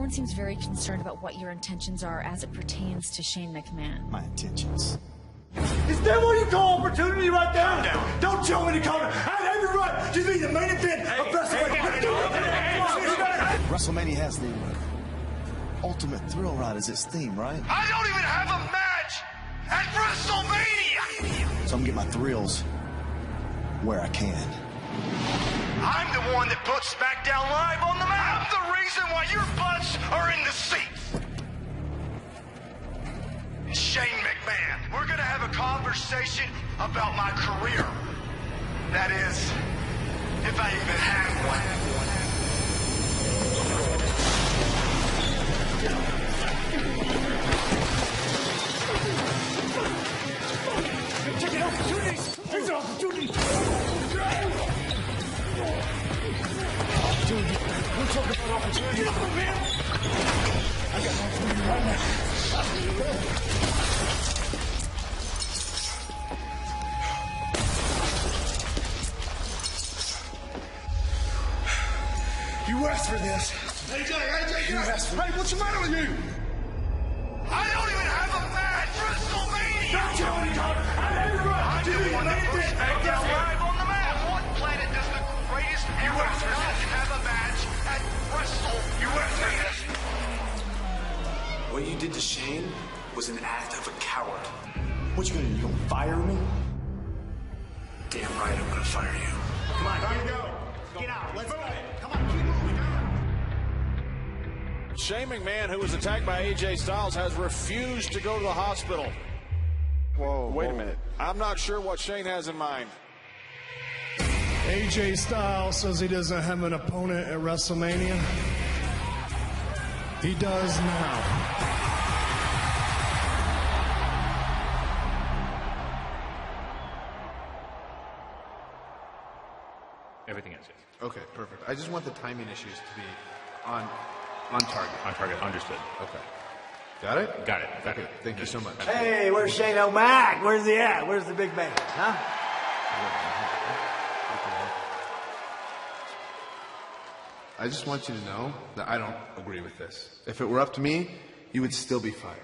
Everyone seems very concerned about what your intentions are as it pertains to Shane McMahon. My intentions. Is that what you call opportunity right there? Calm down. Don't tell me to calm down. I had every right to be the main event of WrestleMania. WrestleMania has the ultimate thrill ride as its theme, right? I don't even have a match at WrestleMania! So I'm gonna get my thrills where I can. I'm the one that put Smackdown Live on the map. I'm the reason why your butts are in the seats. Shane McMahon, we're gonna have a conversation about my career. That is, if I even have one. Take it, opportunities! These are opportunities! Opportunity. We're talking about opportunity. Get up, man! I got an opportunity right now. You asked for this. AJ, You asked for this. Hey, what's the matter with you? I don't even have a match at WrestleMania! Don't tell me, Connor. I had it right. I'm the one that put Smackdown Live on the map. On what planet does the greatest ever not have a match at WrestleMania? What you did to Shane was an act of a coward. What you gonna do? You gonna fire me? Damn right I'm gonna fire you. Come on, here you go. Get out. Let's go. Come on, keep moving. Shane McMahon, who was attacked by AJ Styles, has refused to go to the hospital. Whoa, Wait a minute. I'm not sure what Shane has in mind. AJ Styles says he doesn't have an opponent at WrestleMania. He does now. Everything else, yes. Okay, perfect. I just want the timing issues to be on target. On target, understood. Okay. Got it? Got it. Okay, thank you so much. Hey, where's Shane O'Mac? Where's he at? Where's the big man? Huh? I just want you to know that I don't agree with this. If it were up to me, you would still be fired.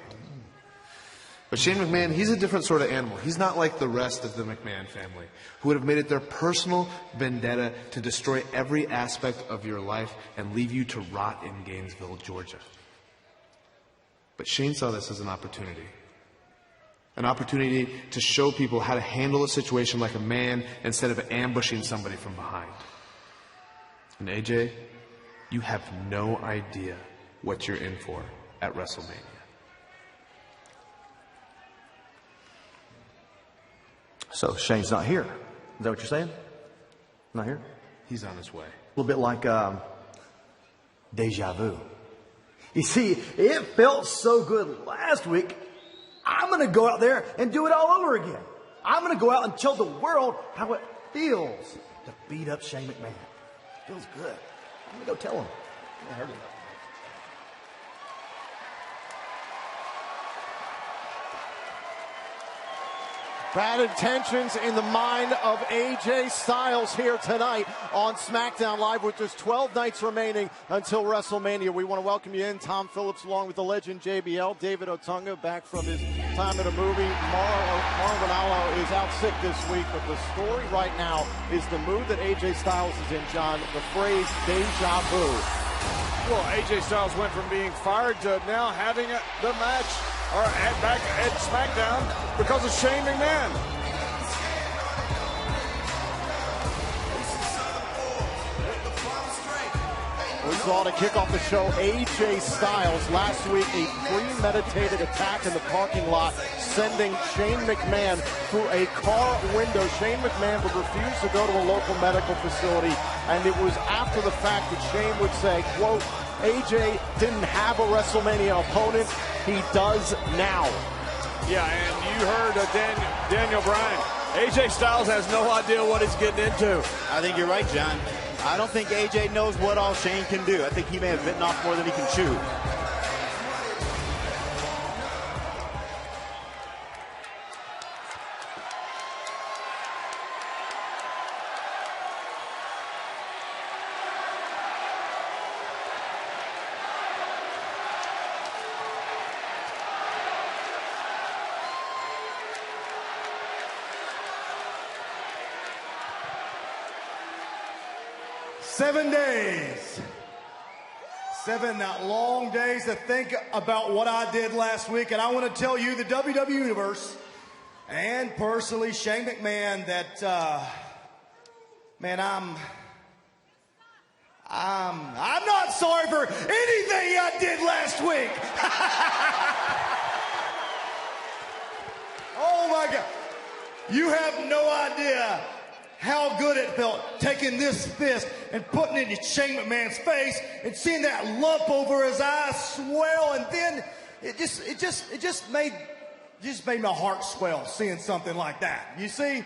But Shane McMahon, he's a different sort of animal. He's not like the rest of the McMahon family, who would have made it their personal vendetta to destroy every aspect of your life and leave you to rot in Gainesville, Georgia. But Shane saw this as an opportunity to show people how to handle a situation like a man instead of ambushing somebody from behind. And AJ, you have no idea what you're in for at WrestleMania. So Shane's not here. Is that what you're saying? Not here? He's on his way. A little bit like deja vu. You see, it felt so good last week. I'm going to go out there and do it all over again. I'm going to go out and tell the world how it feels to beat up Shane McMahon. It feels good. I'm going to go tell him. I heard it. Bad intentions in the mind of AJ Styles here tonight on Smackdown Live with just 12 nights remaining until WrestleMania. We want to welcome you in. Tom Phillips along with the legend JBL. David Otunga back from his time at a movie. Marvin Allo is out sick this week, but the story right now is the mood that AJ Styles is in, John. The phrase deja vu. Well, AJ Styles went from being fired to now having the match back at Smackdown because of Shane McMahon. We saw to kick off the show AJ Styles last week, a premeditated attack in the parking lot, sending Shane McMahon through a car window. Shane McMahon would refuse to go to a local medical facility, and it was after the fact that Shane would say, quote, AJ didn't have a WrestleMania opponent. He does now. Yeah, and you heard Daniel Bryan. AJ Styles has no idea what he's getting into. I think you're right, John. I don't think AJ knows what all Shane can do. I think he may have bitten off more than he can chew. 7 days. 7 long days to think about what I did last week. And I want to tell you, the WWE Universe, and personally Shane McMahon, that, man, I'm not sorry for anything I did last week. Oh my God. You have no idea how good it felt taking this fist and putting it in Shane McMahon's face and seeing that lump over his eye swell, and then it just made my heart swell seeing something like that. You see,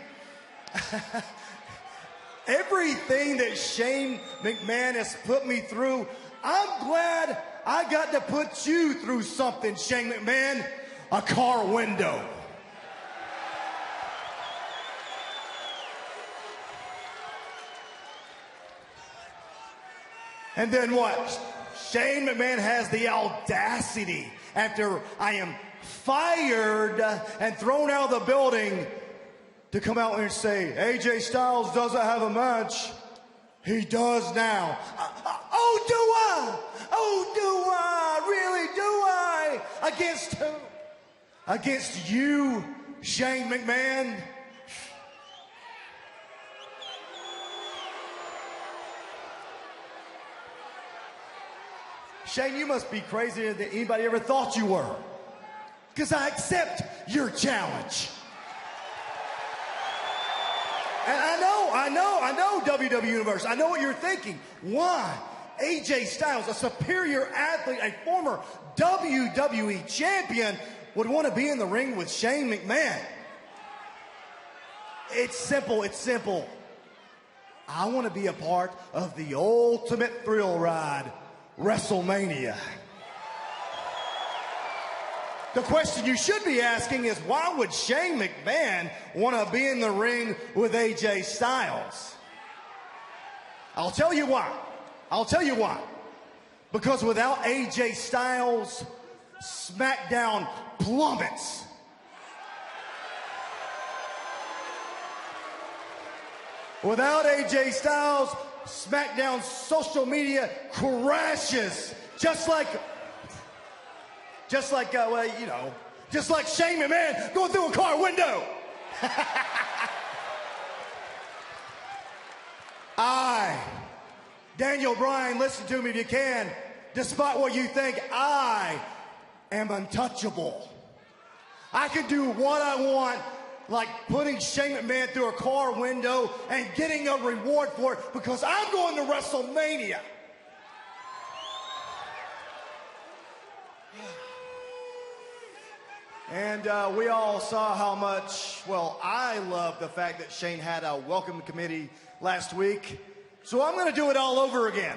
everything that Shane McMahon has put me through, I'm glad I got to put you through something, Shane McMahon. A car window. And then what? Shane McMahon has the audacity, after I am fired and thrown out of the building, to come out and say, AJ Styles doesn't have a match. He does now. Oh, do I? Oh, do I? Really, do I? Against who? Against you, Shane McMahon? Shane, you must be crazier than anybody ever thought you were, because I accept your challenge. And I know, WWE Universe, I know what you're thinking. Why? AJ Styles, a superior athlete, a former WWE champion, would want to be in the ring with Shane McMahon. It's simple, it's simple. I want to be a part of the ultimate thrill ride, WrestleMania. The question you should be asking is, why would Shane McMahon want to be in the ring with AJ Styles? I'll tell you why. I'll tell you why. Because without AJ Styles, Smackdown plummets. Without AJ Styles, SmackDown's social media crashes, just like Shane McMahon going through a car window. Daniel Bryan, listen to me if you can. Despite what you think, I am untouchable. I can do what I want, like putting Shane McMahon through a car window and getting a reward for it, because I'm going to WrestleMania. And we all saw how much, well, I love the fact that Shane had a welcome committee last week. So I'm going to do it all over again.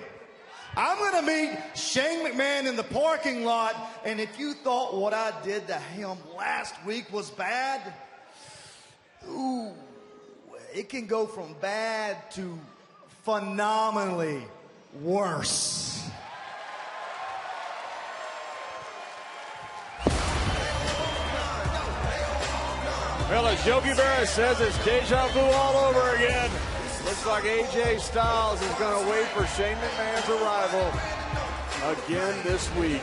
I'm going to meet Shane McMahon in the parking lot, and if you thought what I did to him last week was bad, ooh, it can go from bad to phenomenally worse. Well, as Yogi Berra says, it's deja vu all over again. Looks like AJ Styles is going to wait for Shane McMahon's arrival again this week.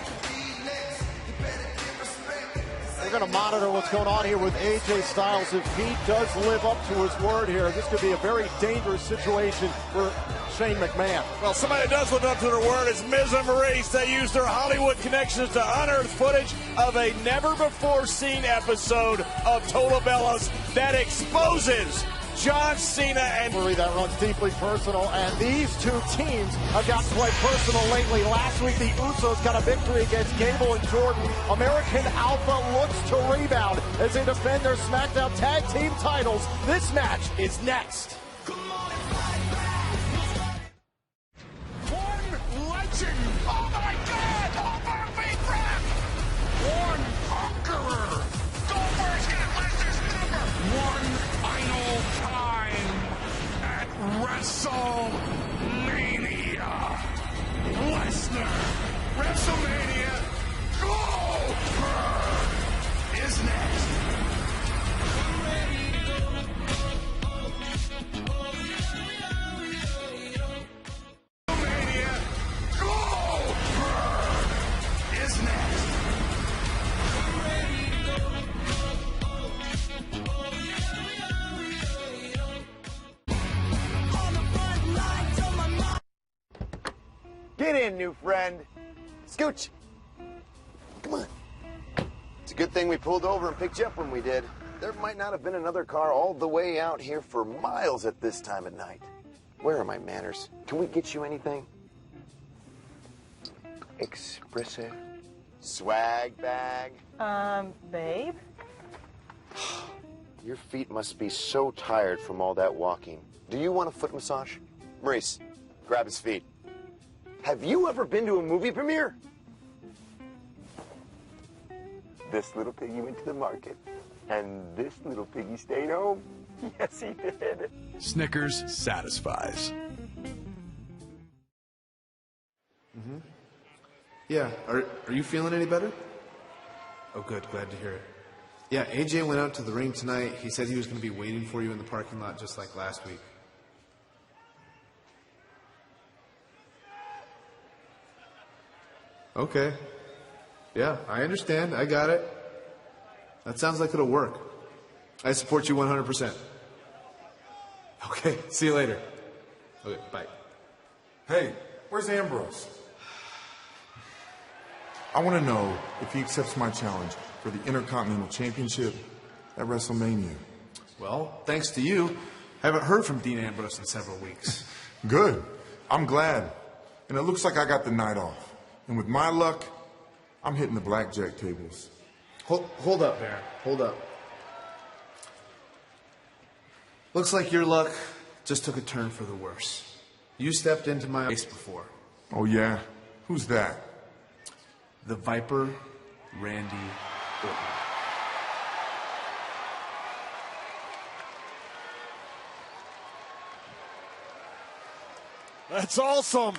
We're going to monitor what's going on here with AJ Styles. If he does live up to his word here, this could be a very dangerous situation for Shane McMahon. Well, somebody that does live up to their word is Miz and Maurice. They used their Hollywood connections to unearth footage of a never-before-seen episode of Total Bellas that exposes John Cena and that runs deeply personal, and these two teams have gotten quite personal lately. Last week, the Usos got a victory against Gable and Jordan. American Alpha looks to rebound as they defend their SmackDown Tag Team titles. This match is next. One legend. Oh my God! Over Big Rap. One conqueror. Goldberg's got Lesnar's number. One final time at WrestleMania. Lesnar. WrestleMania. Goldberg is next. Get in, new friend. Scooch. Come on. It's a good thing we pulled over and picked you up when we did. There might not have been another car all the way out here for miles at this time of night. Where are my manners? Can we get you anything? Espresso? Swag bag? Babe? Your feet must be so tired from all that walking. Do you want a foot massage? Maurice, grab his feet. Have you ever been to a movie premiere? This little piggy went to the market, and this little piggy stayed home. Yes, he did. Snickers satisfies. Mm-hmm. Yeah, are you feeling any better? Oh, good. Glad to hear it. Yeah, AJ went out to the ring tonight. He said he was going to be waiting for you in the parking lot just like last week. Okay. Yeah, I understand. I got it. That sounds like it'll work. I support you 100%. Okay, see you later. Okay, bye. Hey, where's Ambrose? I want to know if he accepts my challenge for the Intercontinental Championship at WrestleMania. Well, thanks to you, I haven't heard from Dean Ambrose in several weeks. Good. I'm glad. And it looks like I got the night off. And with my luck, I'm hitting the blackjack tables. Hold up, Baron. Hold up. Looks like your luck just took a turn for the worse. You stepped into my face before. Oh, yeah? Who's that? The Viper, Randy Orton. That's awesome.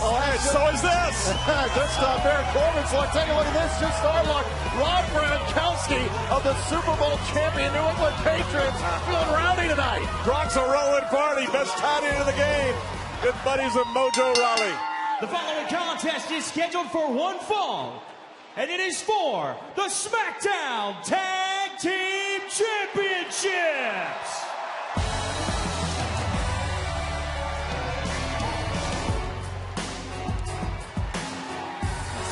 Oh, hey, so is this. Just Baron Corbin's luck. Take a look at this. Just our luck. Rob Gronkowski of the Super Bowl champion New England Patriots feeling rowdy tonight. Gronk's a rolling party. Best tight end of the game. Good buddies of Mojo Rawley. The following contest is scheduled for one fall, and it is for the Smackdown Tag Team Championships.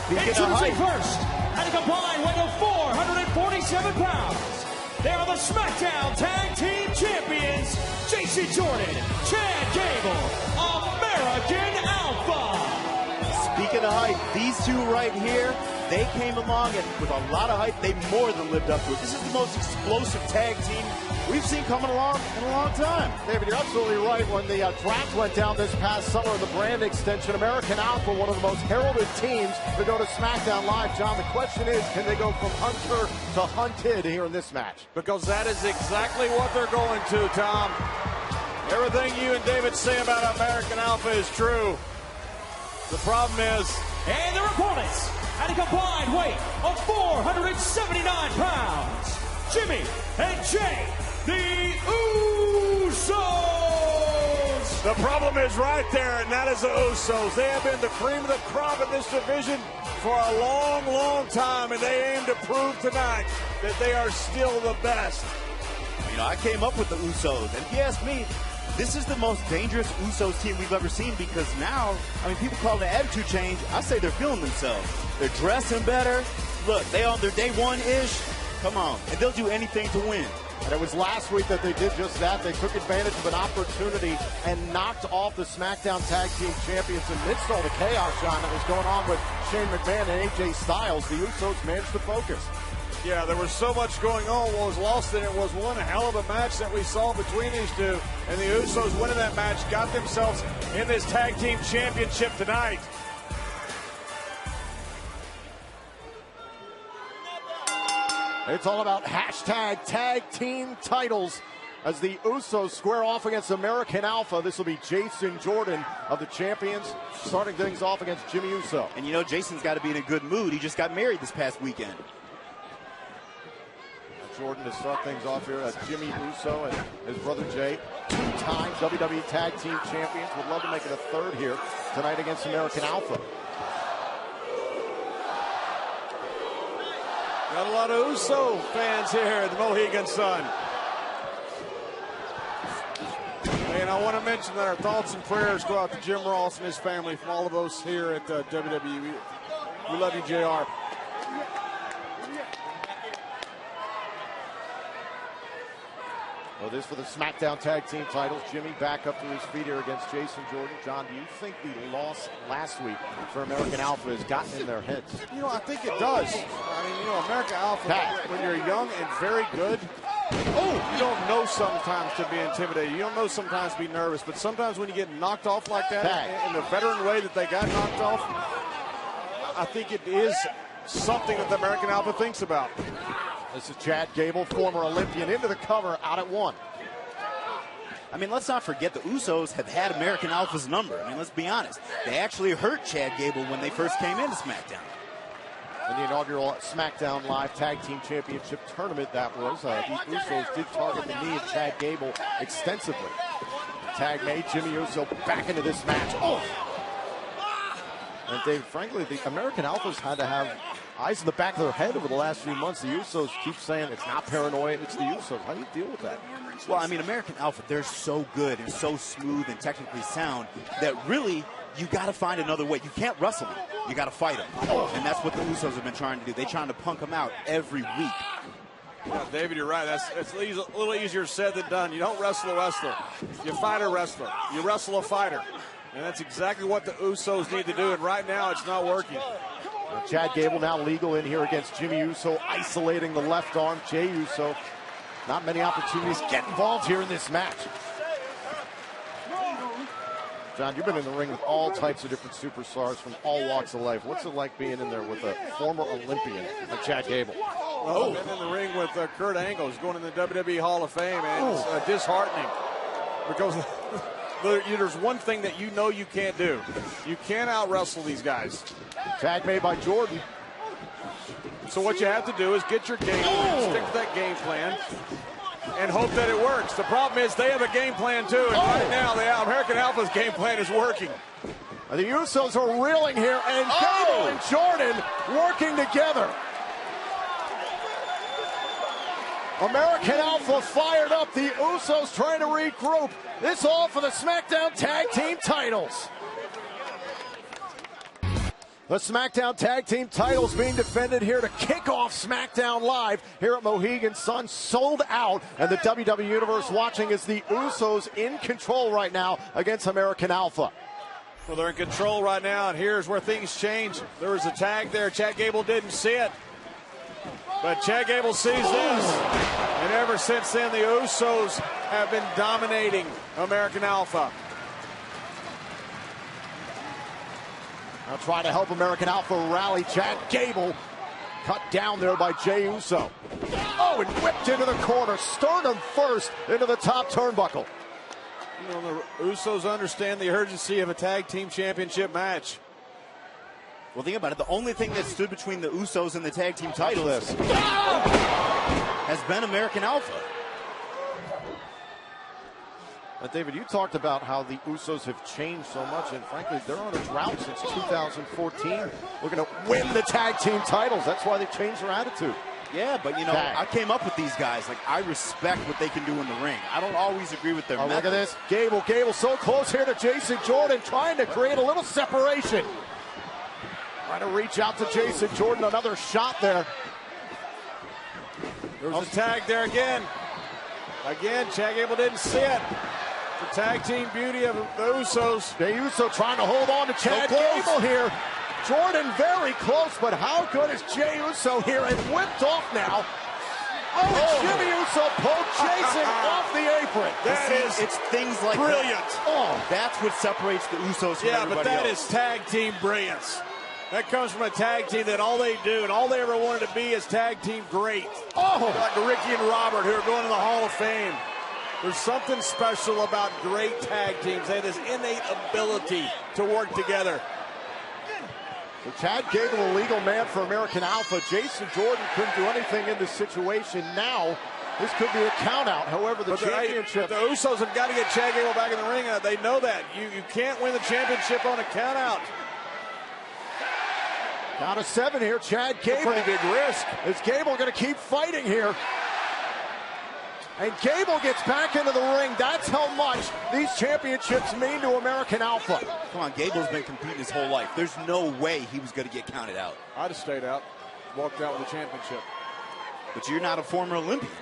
Introducing first, at a combined weight of 447 pounds, they are the Smackdown Tag Team Champions, Jason Jordan, Chad Gable, American Alpha. Speaking of hype, these two right here, they came along and with a lot of hype, they more than lived up to it. This is the most explosive tag team we've seen coming along in a long time. David, you're absolutely right. When the draft went down this past summer, the brand extension, American Alpha, one of the most heralded teams to go to SmackDown Live. John, the question is, can they go from hunter to hunted here in this match? Because that is exactly what they're going to, Tom. Everything you and David say about American Alpha is true. The problem is... And their opponents, at a combined weight of 479 pounds, Jimmy and Jay, the Usos. The problem is right there, and that is the Usos. They have been the cream of the crop in this division for a long, long time, and they aim to prove tonight that they are still the best. You know, I came up with the Usos, and if you ask me, this is the most dangerous Usos team we've ever seen because now, I mean, people call it an attitude change. I say they're feeling themselves. They're dressing better. Look, they on their day one-ish. Come on. And they'll do anything to win. And it was last week that they did just that. They took advantage of an opportunity and knocked off the SmackDown Tag Team Champions amidst all the chaos, John, that was going on with Shane McMahon and AJ Styles. The Usos managed to focus. Yeah, there was so much going on. What was lost in it was one hell of a match that we saw between these two. And the Usos winning that match got themselves in this Tag Team Championship tonight. It's all about hashtag tag team titles as the Usos square off against American Alpha. This will be Jason Jordan of the champions starting things off against Jimmy Uso. And you know, Jason's got to be in a good mood. He just got married this past weekend. Jordan to start things off here. Jimmy Uso and his brother Jay, two-time WWE Tag Team Champions. Would love to make it a third here tonight against American Alpha. Got a lot of Uso fans here at the Mohegan Sun. You know, I want to mention that our thoughts and prayers go out to Jim Ross and his family from all of us here at WWE. We love you, JR. Well, this for the SmackDown Tag Team titles. Jimmy back up to his feet here against Jason Jordan. John, do you think the loss last week for American Alpha has gotten in their heads? You know, I think it does. I mean, you know, American Alpha, when you're young and very good, you don't know sometimes to be intimidated. You don't know sometimes to be nervous. But sometimes when you get knocked off like that, in the veteran way that they got knocked off, I think it is something that the American Alpha thinks about. This is Chad Gable, former Olympian, into the cover, out at 1. I mean, let's not forget the Usos have had American Alpha's number. I mean, let's be honest. They actually hurt Chad Gable when they first came into SmackDown. In the inaugural SmackDown Live Tag Team Championship tournament, that was, the Usos did target the knee of Chad Gable extensively. The tag made Jimmy Uso back into this match. And Dave, frankly, the American Alphas had to have eyes in the back of their head over the last few months. The Usos keep saying it's not paranoia, it's the Usos. How do you deal with that? Well, I mean, American Alpha, they're so good and so smooth and technically sound that really you got to find another way. You can't wrestle them. You got to fight them. And that's what the Usos have been trying to do. They're trying to punk them out every week. Yeah, David, you're right. It's a little easier said than done. You don't wrestle a wrestler. You fight a wrestler. You wrestle a fighter. And that's exactly what the Usos need to do. And right now, it's not working. Chad Gable now legal in here against Jimmy Uso, isolating the left arm. Jey Uso, not many opportunities get involved here in this match. John, you've been in the ring with all types of different superstars from all walks of life. What's it like being in there with a former Olympian like Chad Gable? I've been in the ring with Kurt Angle, who's going in the WWE Hall of Fame, and it's disheartening because there's one thing that you know you can't do. You can't out-wrestle these guys. Tag made by Jordan. So what you have to do is get your game plan, stick to that game plan, and hope that it works. The problem is they have a game plan too, and right now the American Alpha's game plan is working. The Usos are reeling here, and Gable and Jordan working together. American Alpha fired up. The Usos trying to regroup. This all for the SmackDown Tag Team titles. The SmackDown Tag Team titles being defended here to kick off SmackDown Live here at Mohegan Sun. Sold out, and the WWE Universe watching as the Usos in control right now against American Alpha. Well, they're in control right now, and here's where things change. There was a tag there. Chad Gable didn't see it, but Chad Gable sees this. And ever since then, the Usos have been dominating American Alpha. Now trying to help American Alpha rally. Chad Gable cut down there by Jey Uso. And whipped into the corner. Sternum first into the top turnbuckle. You know, the Usos understand the urgency of a tag team championship match. Well, think about it. The only thing that stood between the Usos and the tag team titles has been American Alpha. David, you talked about how the Usos have changed so much, and frankly, they're on a drought since 2014. Looking to win the tag team titles. That's why they changed their attitude. Yeah, but you know, I came up with these guys. Like, I respect what they can do in the ring. I don't always agree with their methods. Look at this. Gable so close here to Jason Jordan, trying to create a little separation. Trying to reach out to Jason Jordan. Another shot there. There was a tag there again. Again, Chad Gable didn't see it. The tag team beauty of the Usos. Jey Uso trying to hold on to Chad Gable here. Jordan very close, but how good is Jey Uso here, and whipped off now. Jimmy Uso poked Jason off the apron. It's things like brilliant. That's what separates the Usos from everybody but that else. is tag team brilliance. That comes from a tag team that all they do and all they ever wanted to be is tag team great. Like Ricky and Robert, who are going to the Hall of Fame. There's something special about great tag teams. They have this innate ability to work together. So Chad Gable, a legal man for American Alpha. Jason Jordan couldn't do anything in this situation. Now, this could be a count out. However, the championship. The Usos have got to get Chad Gable back in the ring. They know that. You can't win the championship on a count out. Count of 7 here. Chad Gable. Pretty big risk. Is Gable going to keep fighting here? And Gable gets back into the ring. That's how much these championships mean to American Alpha. Come on, Gable's been competing his whole life. There's no way he was going to get counted out. I'd have stayed out, walked out with the championship. But you're not a former Olympian.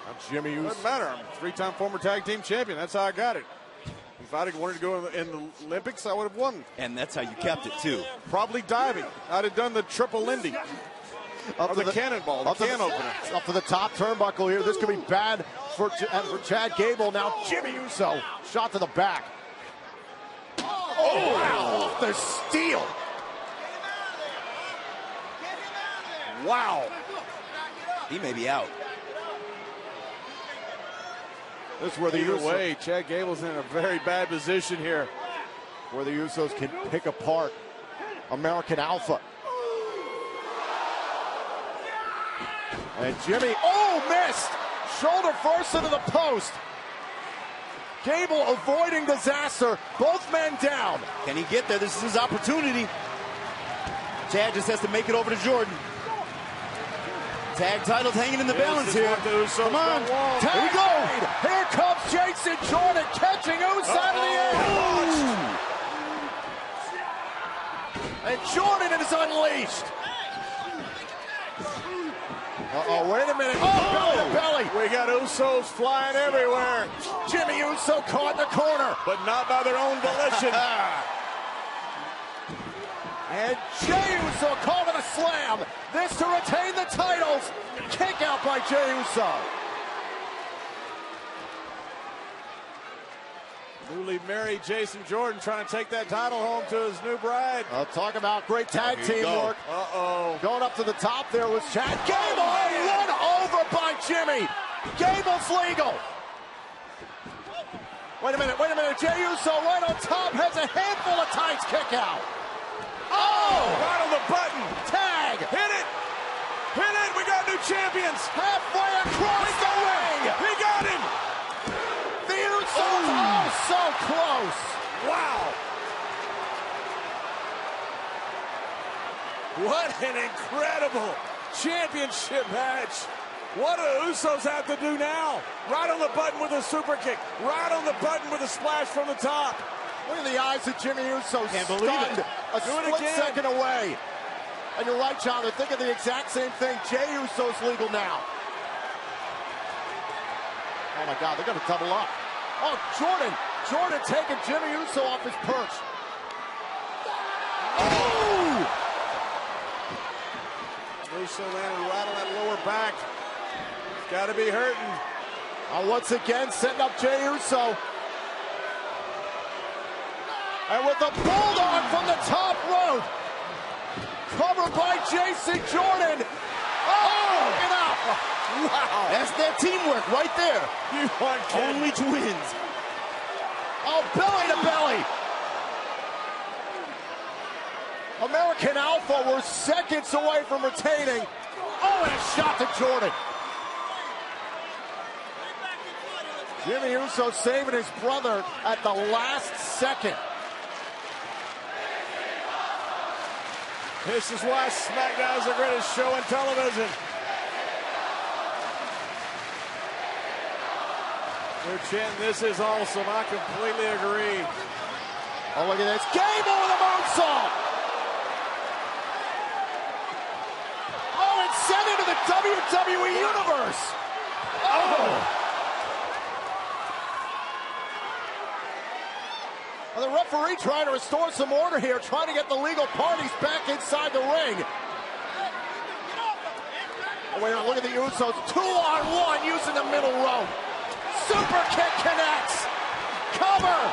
I'm Jimmy Uso. Doesn't matter. I'm a three-time former tag team champion. That's how I got it. If I'd wanted to go in the Olympics, I would have won. And that's how you kept it, too. Probably diving. I'd have done the triple Lindy. Up to the cannonball, the can opener. Up to the top turnbuckle here. This could be bad for Chad Gable. Now Jimmy Uso, shot to the back. Oh, wow. The steal. Wow. He may be out. This is where the Either way, Chad Gable's in a very bad position here. Where the Usos can pick apart American Alpha. And Jimmy, missed! Shoulder first into the post. Gable avoiding disaster. Both men down. Can he get there? This is his opportunity. Chad just has to make it over to Jordan. Tag titles hanging in the balance here. Come on. Here we go. Here comes Jason Jordan catching Uso out of the air. And Jordan is unleashed. Wait a minute. Belly to belly. We got Usos flying everywhere. Jimmy Uso caught in the corner. But not by their own volition. And Jey Uso calling a slam. This to retain the titles. Kick out by Jey Uso. Newly married Jason Jordan trying to take that title home to his new bride. Talk about great tag teamwork. Going up to the top there was Chad Gable. Run over by Jimmy. Gable's legal. Wait a minute. Jey Uso right on top has a handful of tights kick out. Right on the button. Tag. Hit it. We got new champions. Halfway across the ring. He got him. The Usos so close. Wow. What an incredible championship match. What do the Usos have to do now? Right on the button with a super kick. Right on the button with a splash from the top. Look at the eyes of Jimmy Uso. Can't believe it. A split second away. And you're right, John. They're thinking the exact same thing. Jey Uso's legal now. Oh, my God. They're going to double up. Oh, Jordan. Jordan taking Jimmy Uso off his perch. Uso landed right on that lower back. Got to be hurting. Once again, setting up Jey Uso. And with the bulldog from the top rope. Covered by Jason Jordan. Get out. Wow. That's their teamwork right there. You aren't kidding. Only twins. Belly to belly. American Alpha were seconds away from retaining. And a shot to Jordan. Jimmy Uso saving his brother at the last second. This is why Smackdown is the greatest show on television. They're chanting, "This is awesome." I completely agree. Look at this. Gable with a moonsault. And sent into the WWE Universe. Well, the referee trying to restore some order here, trying to get the legal parties back inside the ring. Look at the Usos, 2-on-1 using the middle rope. Super kick connects. Cover.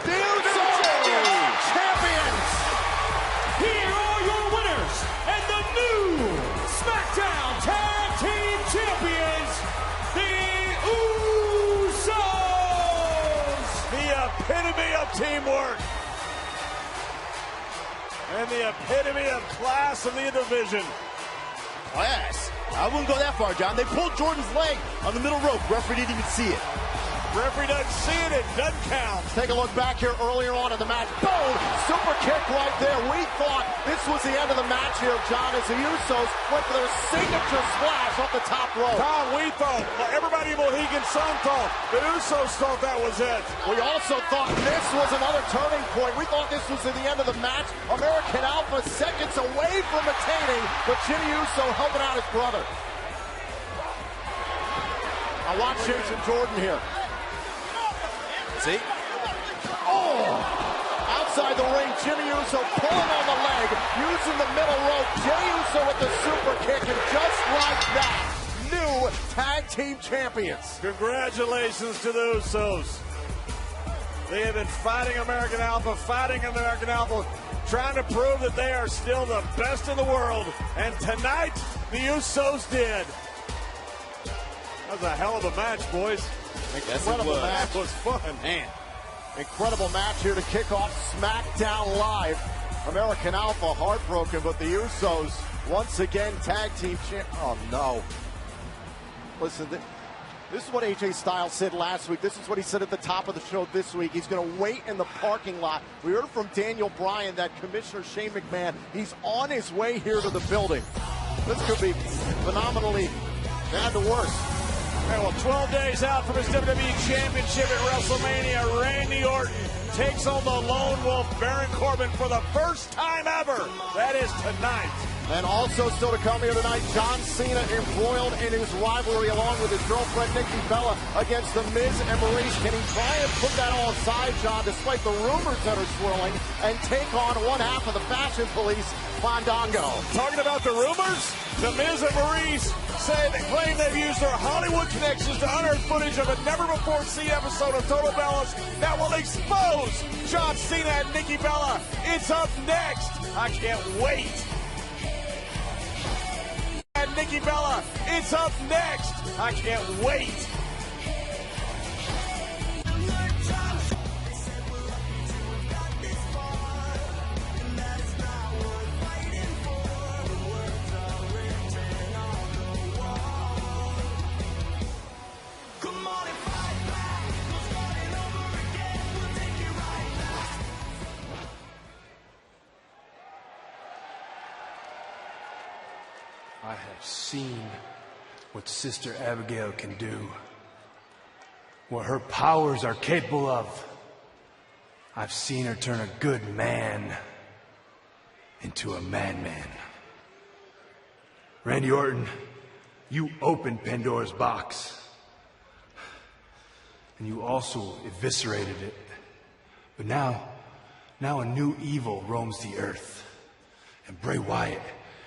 The Usos champions. Here are your winners and the new SmackDown Tag Team Champions, the Usos. The epitome of teamwork. And the epitome of class in the division. Class? I wouldn't go that far, John. They pulled Jordan's leg on the middle rope. Referee didn't even see it. Referee doesn't see it, it doesn't count. Take a look back here earlier on in the match. Boom! Super kick right there. We thought this was the end of the match here, John, as the Usos went for their signature splash off the top rope. Tom, we thought, everybody in Mohegan Sun thought, the Usos thought that was it. We also thought this was another turning point. We thought this was at the end of the match. American Alpha seconds away from attaining, but Jimmy Uso helping out his brother. Now watch Jason Jordan here. See? Oh! Outside the ring, Jimmy Uso pulling on the leg, using the middle rope. Jimmy Uso with the super kick, and just like that, new tag team champions. Congratulations to the Usos. They have been fighting American Alpha, trying to prove that they are still the best in the world. And tonight, the Usos did. That was a hell of a match, boys. Incredible match. That was fun. Man, incredible match here to kick off SmackDown Live. American Alpha heartbroken, but the Usos once again tag team champ. Oh no! Listen, this is what AJ Styles said last week. This is what he said at the top of the show this week. He's going to wait in the parking lot. We heard from Daniel Bryan that Commissioner Shane McMahon, he's on his way here to the building. This could be phenomenally bad to worse. Well, 12 days out from his WWE Championship at WrestleMania, Randy Orton takes on the Lone Wolf Baron Corbin for the first time ever. That is tonight. And also still to come here tonight, John Cena embroiled in his rivalry along with his girlfriend Nikki Bella against The Miz and Maurice. Can he try and put that all aside, John, despite the rumors that are swirling, and take on one half of the Fashion Police, Fandango? Talking about the rumors, The Miz and Maurice claim they've used their Hollywood connections to unearth footage of a never-before-seen episode of Total Bellas that will expose John Cena and Nikki Bella. It's up next. I can't wait. And Nikki Bella, it's up next. I can't wait. I have seen what Sister Abigail can do, what her powers are capable of. I've seen her turn a good man into a madman. Randy Orton, you opened Pandora's box, and you also eviscerated it. But now a new evil roams the earth, and Bray Wyatt,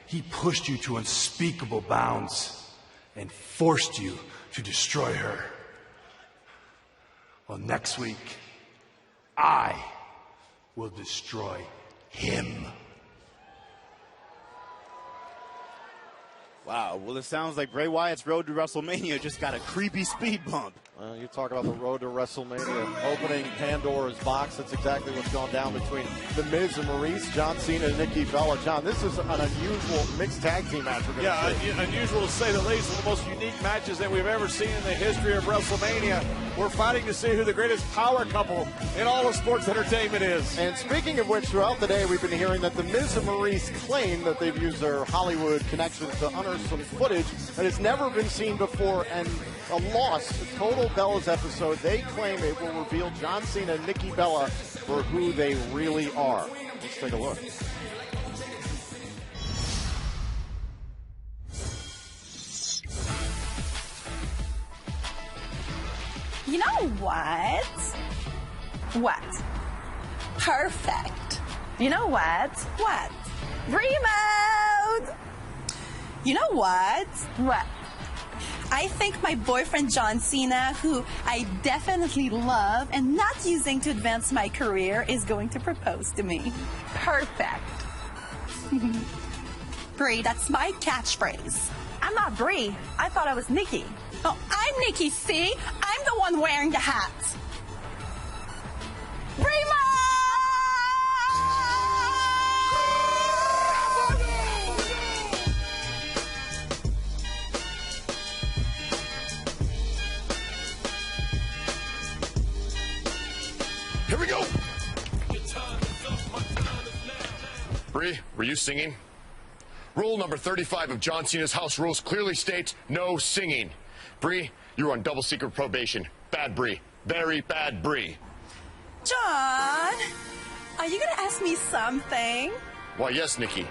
he pushed you to unspeakable bounds and forced you to destroy her. Well, next week, I will destroy him. Wow, well, it sounds like Bray Wyatt's road to WrestleMania just got a creepy speed bump. You talk about the road to WrestleMania, opening Pandora's box. That's exactly what's gone down between The Miz and Maurice, John Cena and Nikki Bella. John, this is an unusual mixed tag team match we're going to see. Unusual to say the least. One of the most unique matches that we've ever seen in the history of WrestleMania. We're fighting to see who the greatest power couple in all of sports entertainment is. And speaking of which, throughout the day, we've been hearing that The Miz and Maurice claim that they've used their Hollywood connections to unearth some footage that has never been seen before, and a lost Total Bellas episode, they claim it will reveal John Cena and Nikki Bella for who they really are. Let's take a look. You know what? What? Perfect. You know what? What? Remote! You know what? What? I think my boyfriend John Cena, who I definitely love and not using to advance my career, is going to propose to me. Perfect. Brie, that's my catchphrase. I'm not Brie. I thought I was Nikki. Oh, I'm Nikki, see? I'm the one wearing the hat. Primo! Bree, were you singing? Rule number 35 of John Cena's house rules clearly states no singing. Bree, you're on double secret probation. Bad Bree. Very bad Bree. John, are you going to ask me something? Why, yes, Nikki.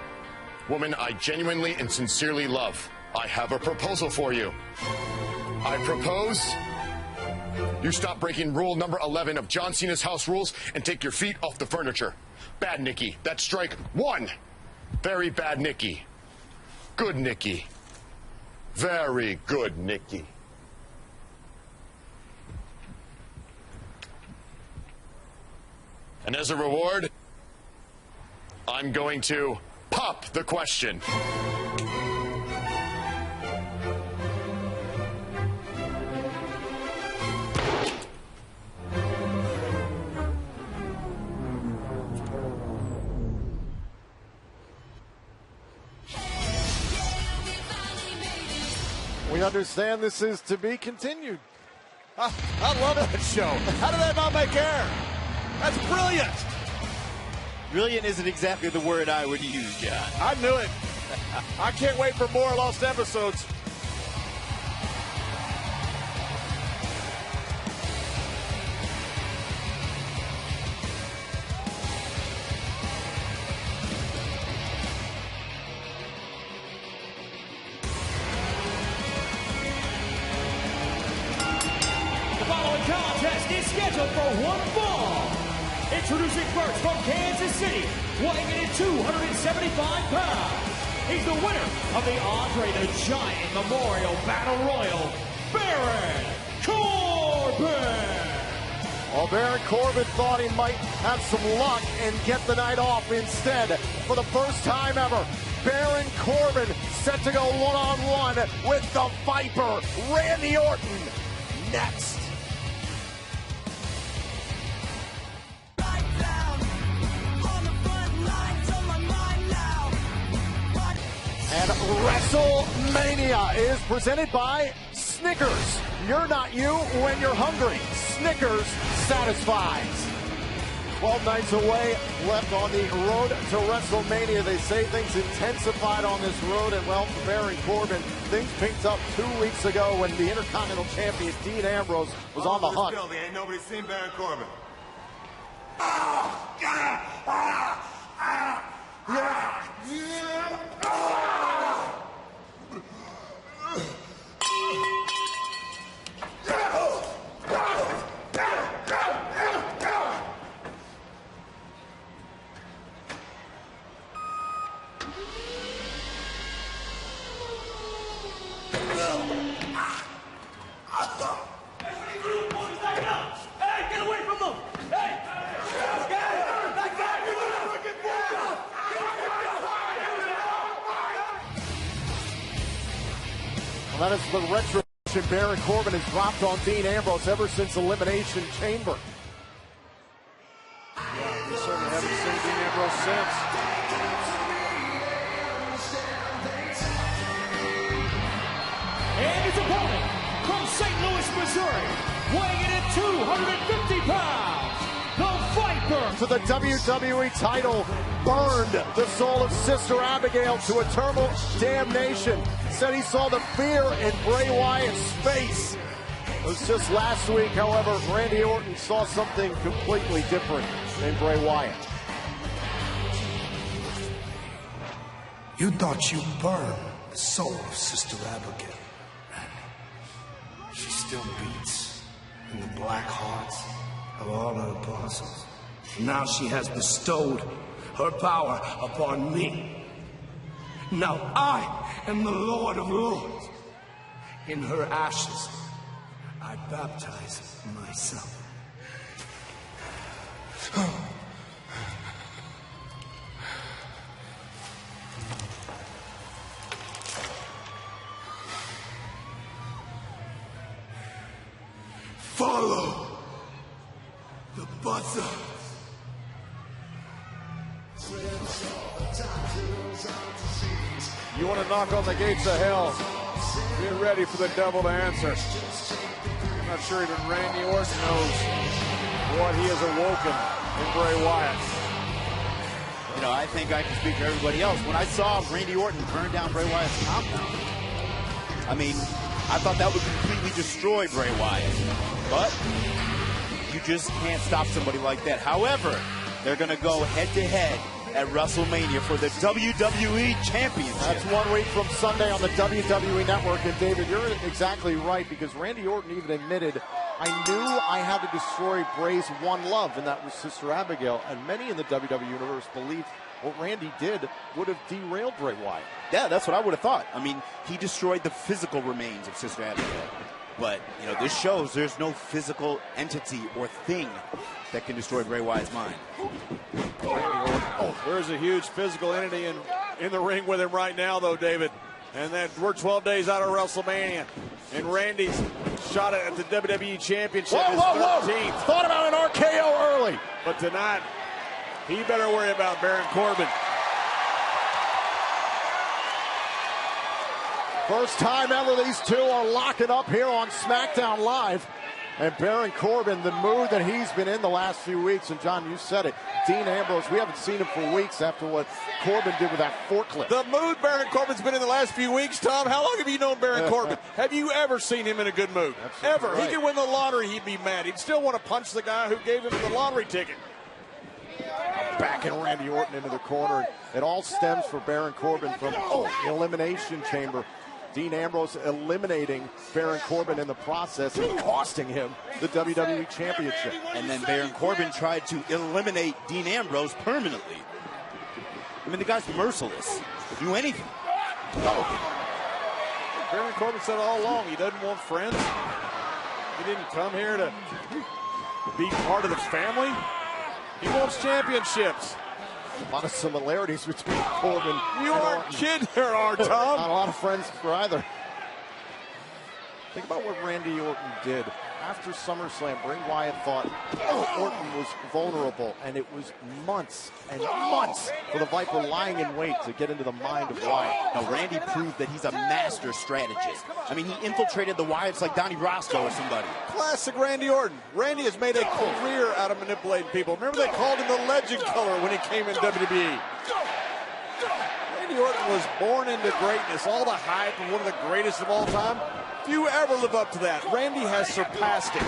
Woman I genuinely and sincerely love. I have a proposal for you. I propose you stop breaking rule number 11 of John Cena's house rules and take your feet off the furniture. Bad Nikki. That's strike 1. Very bad Nikki. Good Nikki. Very good Nikki. And as a reward, I'm going to pop the question. We understand this is to be continued. I love that show. How did that not make air? That's brilliant. Brilliant isn't exactly the word I would use, John. I knew it. I can't wait for more lost episodes. The following contest is scheduled for one fall. Introducing first from Kansas City, weighing in at 275 pounds. He's the winner of the Andre the Giant Memorial Battle Royal, Baron Corbin. Well, Baron Corbin thought he might have some luck and get the night off. Instead, for the first time ever, Baron Corbin set to go one-on-one with the Viper, Randy Orton, next. And WrestleMania is presented by Snickers. You're not you when you're hungry. Snickers satisfies. 12 nights away, left on the road to WrestleMania. They say things intensified on this road, and well, for Baron Corbin, things picked up 2 weeks ago when the Intercontinental Champion Dean Ambrose was on the hunt. Ain't nobody seen Baron Corbin. Well, that is the retribution Baron Corbin has dropped on Dean Ambrose ever since Elimination Chamber. Yeah, we certainly haven't seen Dean Ambrose since. And his opponent from St. Louis, Missouri, weighing in at 250 pounds, the Viper. To the WWE title, burned the soul of Sister Abigail to eternal damnation. Said he saw the fear in Bray Wyatt's face. It was just last week, however, Randy Orton saw something completely different in Bray Wyatt. You thought you burned the soul of Sister Abigail. She still beats in the black hearts of all her apostles. Now she has bestowed her power upon me. Now I am the Lord of Lords. In her ashes, I baptize myself. Follow the buzzer. You want to knock on the gates of hell, get ready for the devil to answer. I'm not sure even Randy Orton knows what he has awoken in Bray Wyatt. You know, I think I can speak for everybody else. When I saw Randy Orton burn down Bray Wyatt's compound, I mean, I thought that would completely destroy Bray Wyatt. But you just can't stop somebody like that. However, they're going to go head-to-head at WrestleMania for the WWE Championship. That's 1 week from Sunday on the WWE Network. And David, you're exactly right, because Randy Orton even admitted, I knew I had to destroy Bray's one love, and that was Sister Abigail. And many in the WWE Universe believe what Randy did would have derailed Bray Wyatt. Yeah, that's what I would have thought. I mean, he destroyed the physical remains of Sister Abigail. But, you know, this shows there's no physical entity or thing that can destroy Bray Wyatt's mind. Oh, there's a huge physical entity in the ring with him right now, though, David. And that we're 12 days out of WrestleMania. And Randy's shot at the WWE Championship. Whoa. 13th. Thought about an RKO early. But tonight, he better worry about Baron Corbin. First time ever these two are locking up here on Smackdown Live. And Baron Corbin, the mood that he's been in the last few weeks, and John, you said it, Dean Ambrose, we haven't seen him for weeks after what Corbin did with that forklift. The mood Baron Corbin's been in the last few weeks, Tom. How long have you known Baron Corbin? Have you ever seen him in a good mood? Absolutely ever. Right. He could win the lottery, he'd be mad. He'd still want to punch the guy who gave him the lottery ticket. Backing Randy Orton into the corner. It all stems for Baron Corbin from the Elimination Chamber. Dean Ambrose eliminating Baron Corbin in the process and costing him the WWE Championship. And then Baron Corbin tried to eliminate Dean Ambrose permanently. I mean, the guy's merciless. He'll do anything. Baron Corbin said all along he doesn't want friends. He didn't come here to be part of the family. He wants championships. A lot of similarities between Corbin and Orton. Kidding there are, Tom. Not a lot of friends for either. Think about what Randy Orton did. After SummerSlam, Bray Wyatt thought Orton was vulnerable, and it was months and months for the Viper lying in wait to get into the mind of Wyatt. Now, Randy proved that he's a master strategist. I mean, he infiltrated the Wyatts like Donnie Brasco or somebody. Classic Randy Orton. Randy has made a career out of manipulating people. Remember they called him the Legend Killer when he came in WWE. Randy Orton was born into greatness. All the hype of one of the greatest of all time. If you ever live up to that, Randy has surpassed it.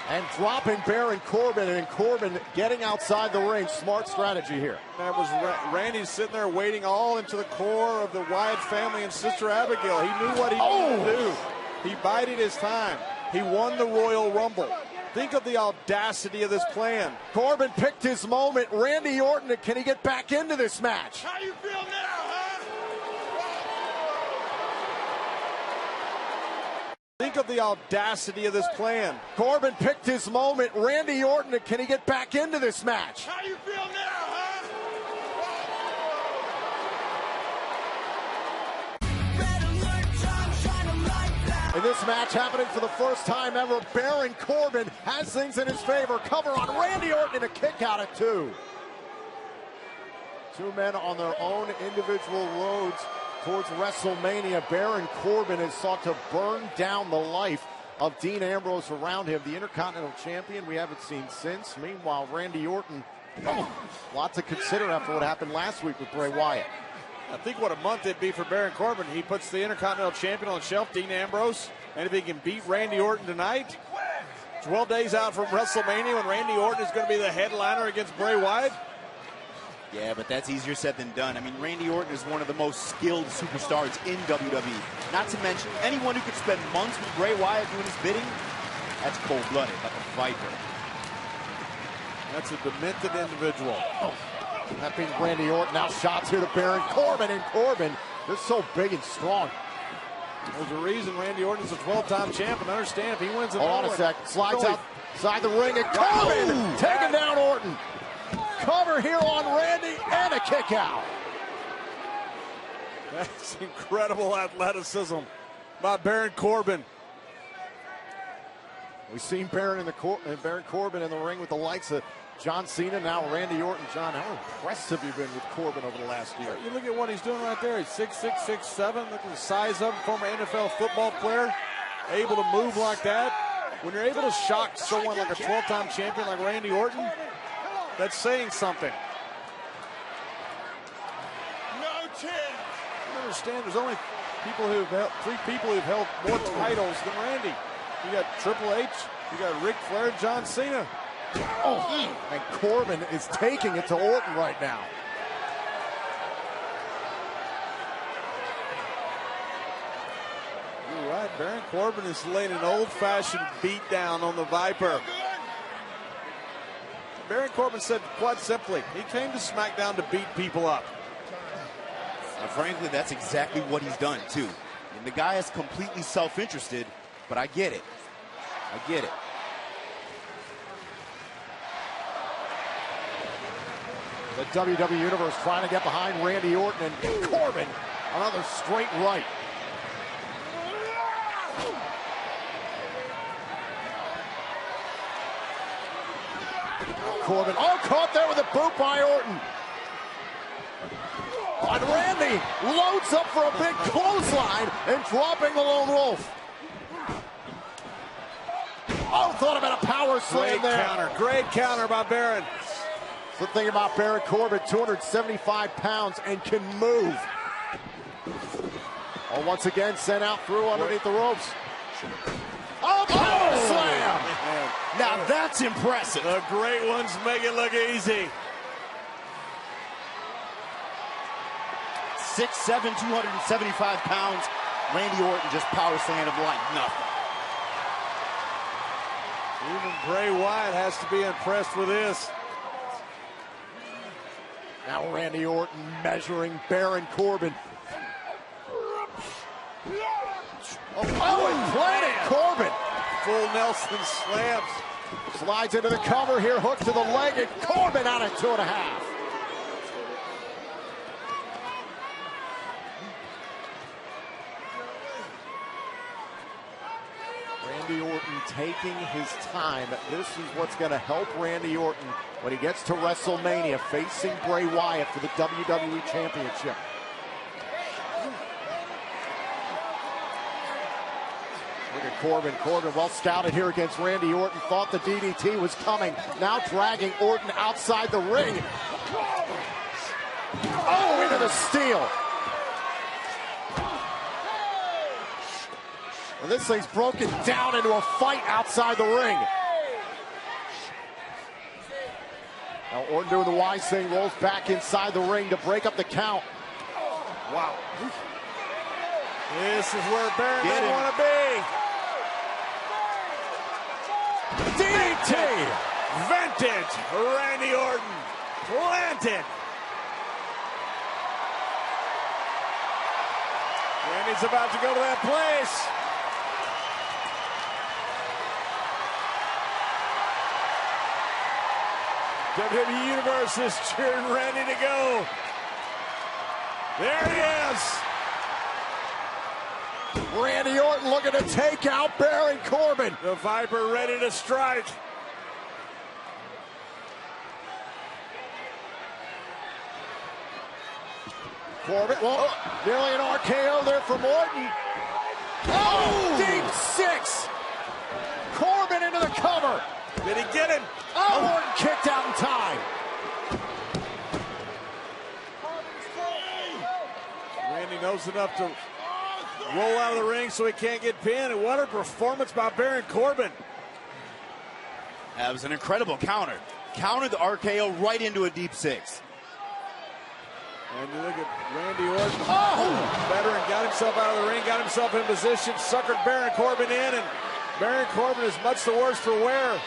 And dropping Baron Corbin, and Corbin getting outside the ring. Smart strategy here. That was Randy sitting there waiting all into the core of the Wyatt family and Sister Abigail. He knew what he needed to do. He bided his time. He won the Royal Rumble. Think of the audacity of this plan. Corbin picked his moment. Randy Orton, can he get back into this match? How you feel now, huh? Think of the audacity of this plan. Corbin picked his moment. Randy Orton, can he get back into this match? How you feel now, huh? In this match happening for the first time ever, Baron Corbin has things in his favor. Cover on Randy Orton and a kick out at 2. Two men on their own individual roads towards WrestleMania. Baron Corbin has sought to burn down the life of Dean Ambrose around him. The Intercontinental Champion we haven't seen since. Meanwhile, Randy Orton, lot to consider after what happened last week with Bray Wyatt. I think what a month it'd be for Baron Corbin. He puts the Intercontinental Champion on the shelf, Dean Ambrose. And if he can beat Randy Orton tonight, 12 days out from WrestleMania when Randy Orton is going to be the headliner against Bray Wyatt. Yeah, but that's easier said than done. I mean, Randy Orton is one of the most skilled superstars in WWE. Not to mention, anyone who could spend months with Bray Wyatt doing his bidding, that's cold-blooded, like a Viper. That's a demented individual. That being Randy Orton. Now shots here to Baron Corbin, and Corbin, they're so big and strong. There's a reason Randy Orton's a 12-time champion. Understand, if he wins it. Hold on a sec. Slides outside the ring, and Corbin taking down Orton. Cover here on Randy, and a kick out. That's incredible athleticism by Baron Corbin. We've seen Baron Corbin in the ring with the likes of John Cena, now Randy Orton. John, how impressed have you been with Corbin over the last year? You look at what he's doing right there. He's 6'6", 6'7". Look at the size of him, former NFL football player. Able to move like that. When you're able to shock someone like a 12-time champion like Randy Orton, That's saying something. No chance. I understand there's only three people who've held more titles than Randy. You got Triple H, you got Ric Flair, John Cena. Oh, and Corbin is taking it to Orton right now. You're right, Baron Corbin has laid an old-fashioned beat down on the Viper. Baron Corbin said quite simply, he came to SmackDown to beat people up. Frankly, that's exactly what he's done, too. And the guy is completely self-interested, but I get it. I get it. The WWE Universe trying to get behind Randy Orton, and Corbin, another straight right. Corbin, caught there with a boot by Orton. And Randy loads up for a big clothesline and dropping the Lone Wolf. Thought about a power slam there. Great counter by Baron. The thing about Baron Corbin, 275 pounds and can move. Once again sent out through underneath the ropes. Power slam! Now that's impressive. The great ones make it look easy. 6'7", 275 pounds. Randy Orton just power slammed him like nothing. Even Bray Wyatt has to be impressed with this. Now Randy Orton measuring Baron Corbin. And planted Corbin. Full Nelson slams. Slides into the cover here, hook to the leg, and Corbin out at 2.5. Randy Orton taking his time. This is what's going to help Randy Orton when he gets to WrestleMania, facing Bray Wyatt for the WWE Championship. Look at Corbin. Corbin well scouted here against Randy Orton. Thought the DDT was coming. Now dragging Orton outside the ring. Into the steel. And this thing's broken down into a fight outside the ring. Now Orton doing the wise thing, rolls back inside the ring to break up the count. Wow. This is where Baron doesn't want to be. DDT! Vintage Randy Orton. Planted. Randy's about to go to that place. WWE Universe is cheering Randy to go. There he is. Randy Orton looking to take out Baron Corbin. The Viper ready to strike. Corbin, nearly an RKO there from Orton. Deep six. Corbin into the cover. Did he get him? Orton kicked out in time. Randy knows enough to roll out of the ring so he can't get pinned. And what a performance by Baron Corbin. That was an incredible counter. Countered the RKO right into a deep six. And you look at Randy Orton. Veteran got himself out of the ring, got himself in position, suckered Baron Corbin in, and Baron Corbin is much the worse for wear.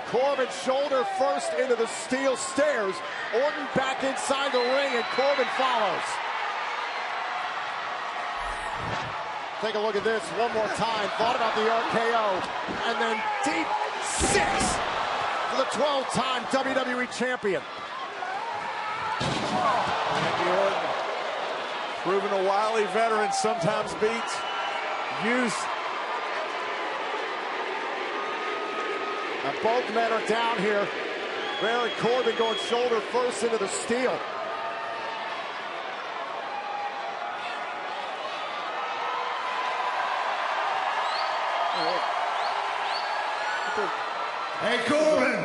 Corbin shoulder first into the steel stairs. Orton back inside the ring, and Corbin follows. Take a look at this one more time. Thought about the RKO, and then deep six for the 12-time WWE champion. Randy Orton, proven a wily veteran, sometimes beats youth. And both men are down here. Baron Corbin going shoulder first into the steel. Hey, Corbin.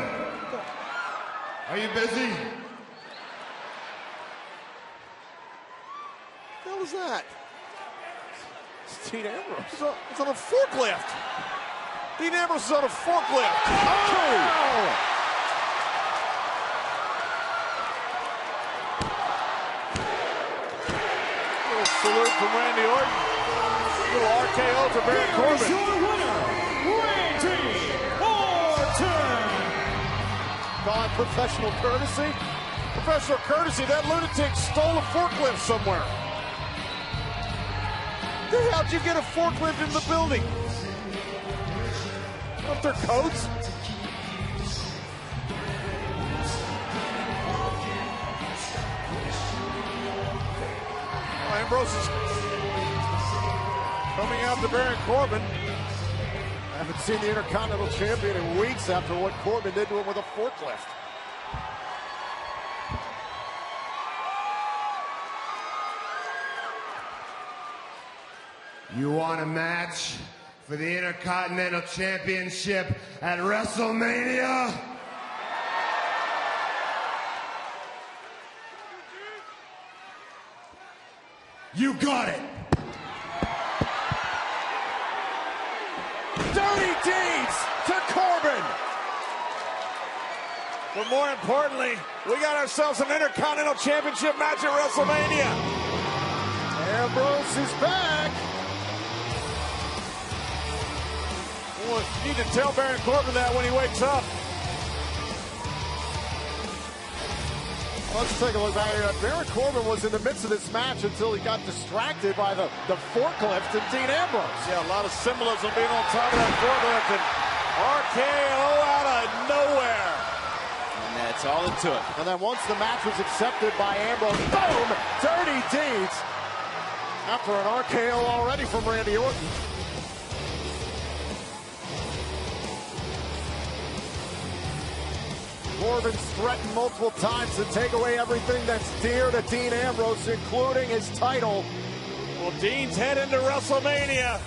Are you busy? What the hell is that? It's Dean Ambrose. It's on a forklift. Dean Ambrose is on a forklift. Oh! Little salute from Randy Orton. Little RKO to Baron Corbin. Your winner, Randy Orton. Call it professional courtesy. Professional courtesy. That lunatic stole a forklift somewhere. How'd you get a forklift in the building? Up their coats? Ambrose is coming out to Baron Corbin. I haven't seen the Intercontinental Champion in weeks after what Corbin did to him with a forklift. You want a match for the Intercontinental Championship at WrestleMania? You got it. Dirty deeds to Corbin. But more importantly, we got ourselves an Intercontinental Championship match at WrestleMania. Ambrose is back. Well, you need to tell Baron Corbin that when he wakes up. Let's take a look back here. Baron Corbin was in the midst of this match until he got distracted by the forklift and Dean Ambrose. Yeah, a lot of symbolism being on top of that forklift, and RKO out of nowhere. And that's all it took. And then once the match was accepted by Ambrose, boom, dirty deeds. After an RKO already from Randy Orton. Corbin's threatened multiple times to take away everything that's dear to Dean Ambrose, including his title. Well, Dean's heading to WrestleMania.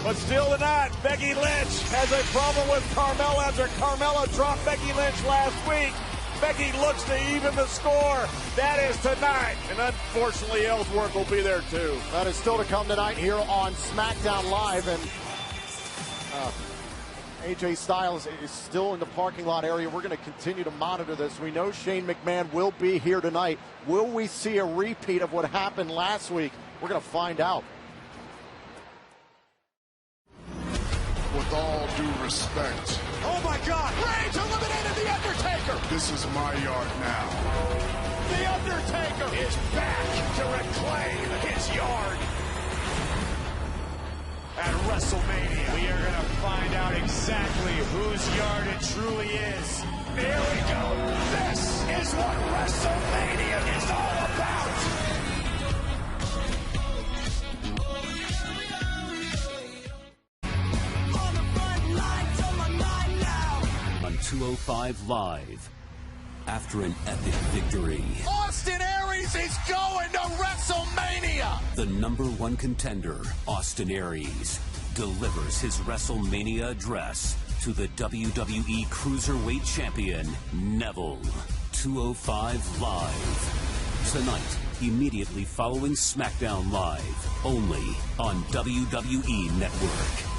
But still tonight, Becky Lynch has a problem with Carmella after Carmella dropped Becky Lynch last week. Becky looks to even the score. That is tonight. And unfortunately, Ellsworth will be there too. That is still to come tonight here on SmackDown Live. And AJ Styles is still in the parking lot area. We're going to continue to monitor this. We know Shane McMahon will be here tonight. Will we see a repeat of what happened last week? We're going to find out. With all due respect, Oh my God! Reigns eliminated The Undertaker! this is my yard now. The Undertaker is back to reclaim his yard. At WrestleMania, we are going to find out exactly whose yard it truly is. Here we go. This is what WrestleMania is all about. On 205 Live, after an epic victory, Austin Aries is going to WrestleMania. the #1 contender, Austin Aries, delivers his WrestleMania address to the WWE Cruiserweight Champion, Neville. 205 Live. Tonight, immediately following SmackDown Live, only on WWE Network.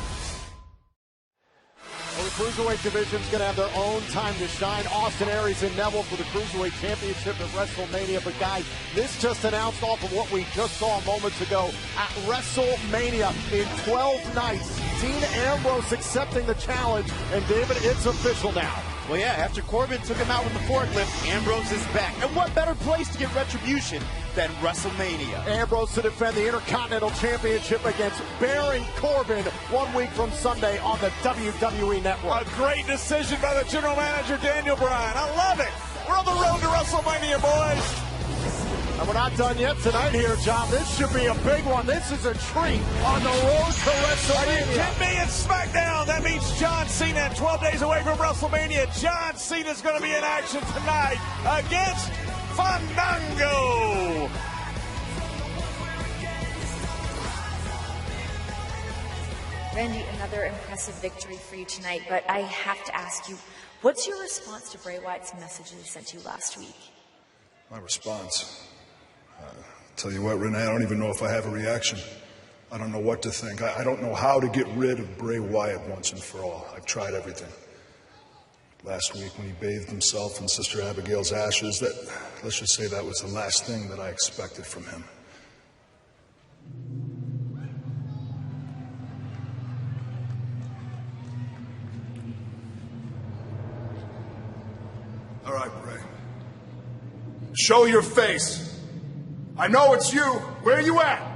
Well, the Cruiserweight division is going to have their own time to shine. Austin Aries and Neville for the Cruiserweight Championship at WrestleMania. But, guys, this just announced off of what we just saw moments ago at WrestleMania in 12 nights. Dean Ambrose accepting the challenge. And, David, it's official now. Well, yeah, after Corbin took him out with the forklift, Ambrose is back. And what better place to get retribution than WrestleMania? Ambrose to defend the Intercontinental Championship against Baron Corbin 1 week from Sunday on the WWE Network. A great decision by the general manager, Daniel Bryan. I love it. We're on the road to WrestleMania, boys. And we're not done yet tonight here, John. This should be a big one. This is a treat on the road to WrestleMania. Are you kidding me? It's SmackDown. That means John Cena, 12 days away from WrestleMania. John Cena's going to be in action tonight against Fandango. Randy, another impressive victory for you tonight, but I have to ask you, what's your response to Bray Wyatt's message that he sent you last week? My response? Tell you what, Renee, I don't even know if I have a reaction. I don't know what to think. I don't know how to get rid of Bray Wyatt once and for all. I've tried everything. Last week when he bathed himself in Sister Abigail's ashes, let's just say that was the last thing that I expected from him. All right, Bray. Show your face. I know it's you. Where are you at?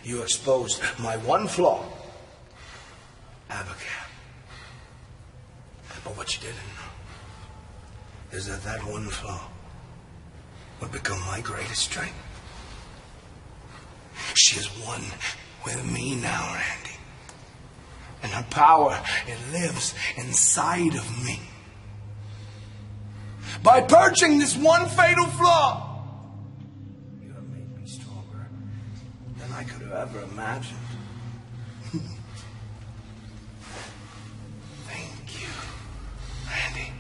You exposed my one flaw, Abigail. But what you didn't know is that that one flaw would become my greatest strength. She is one with me now, Randy. And her power, it lives inside of me. By purging this one fatal flaw, you have made me stronger than I could have ever imagined. Thank you, Randy.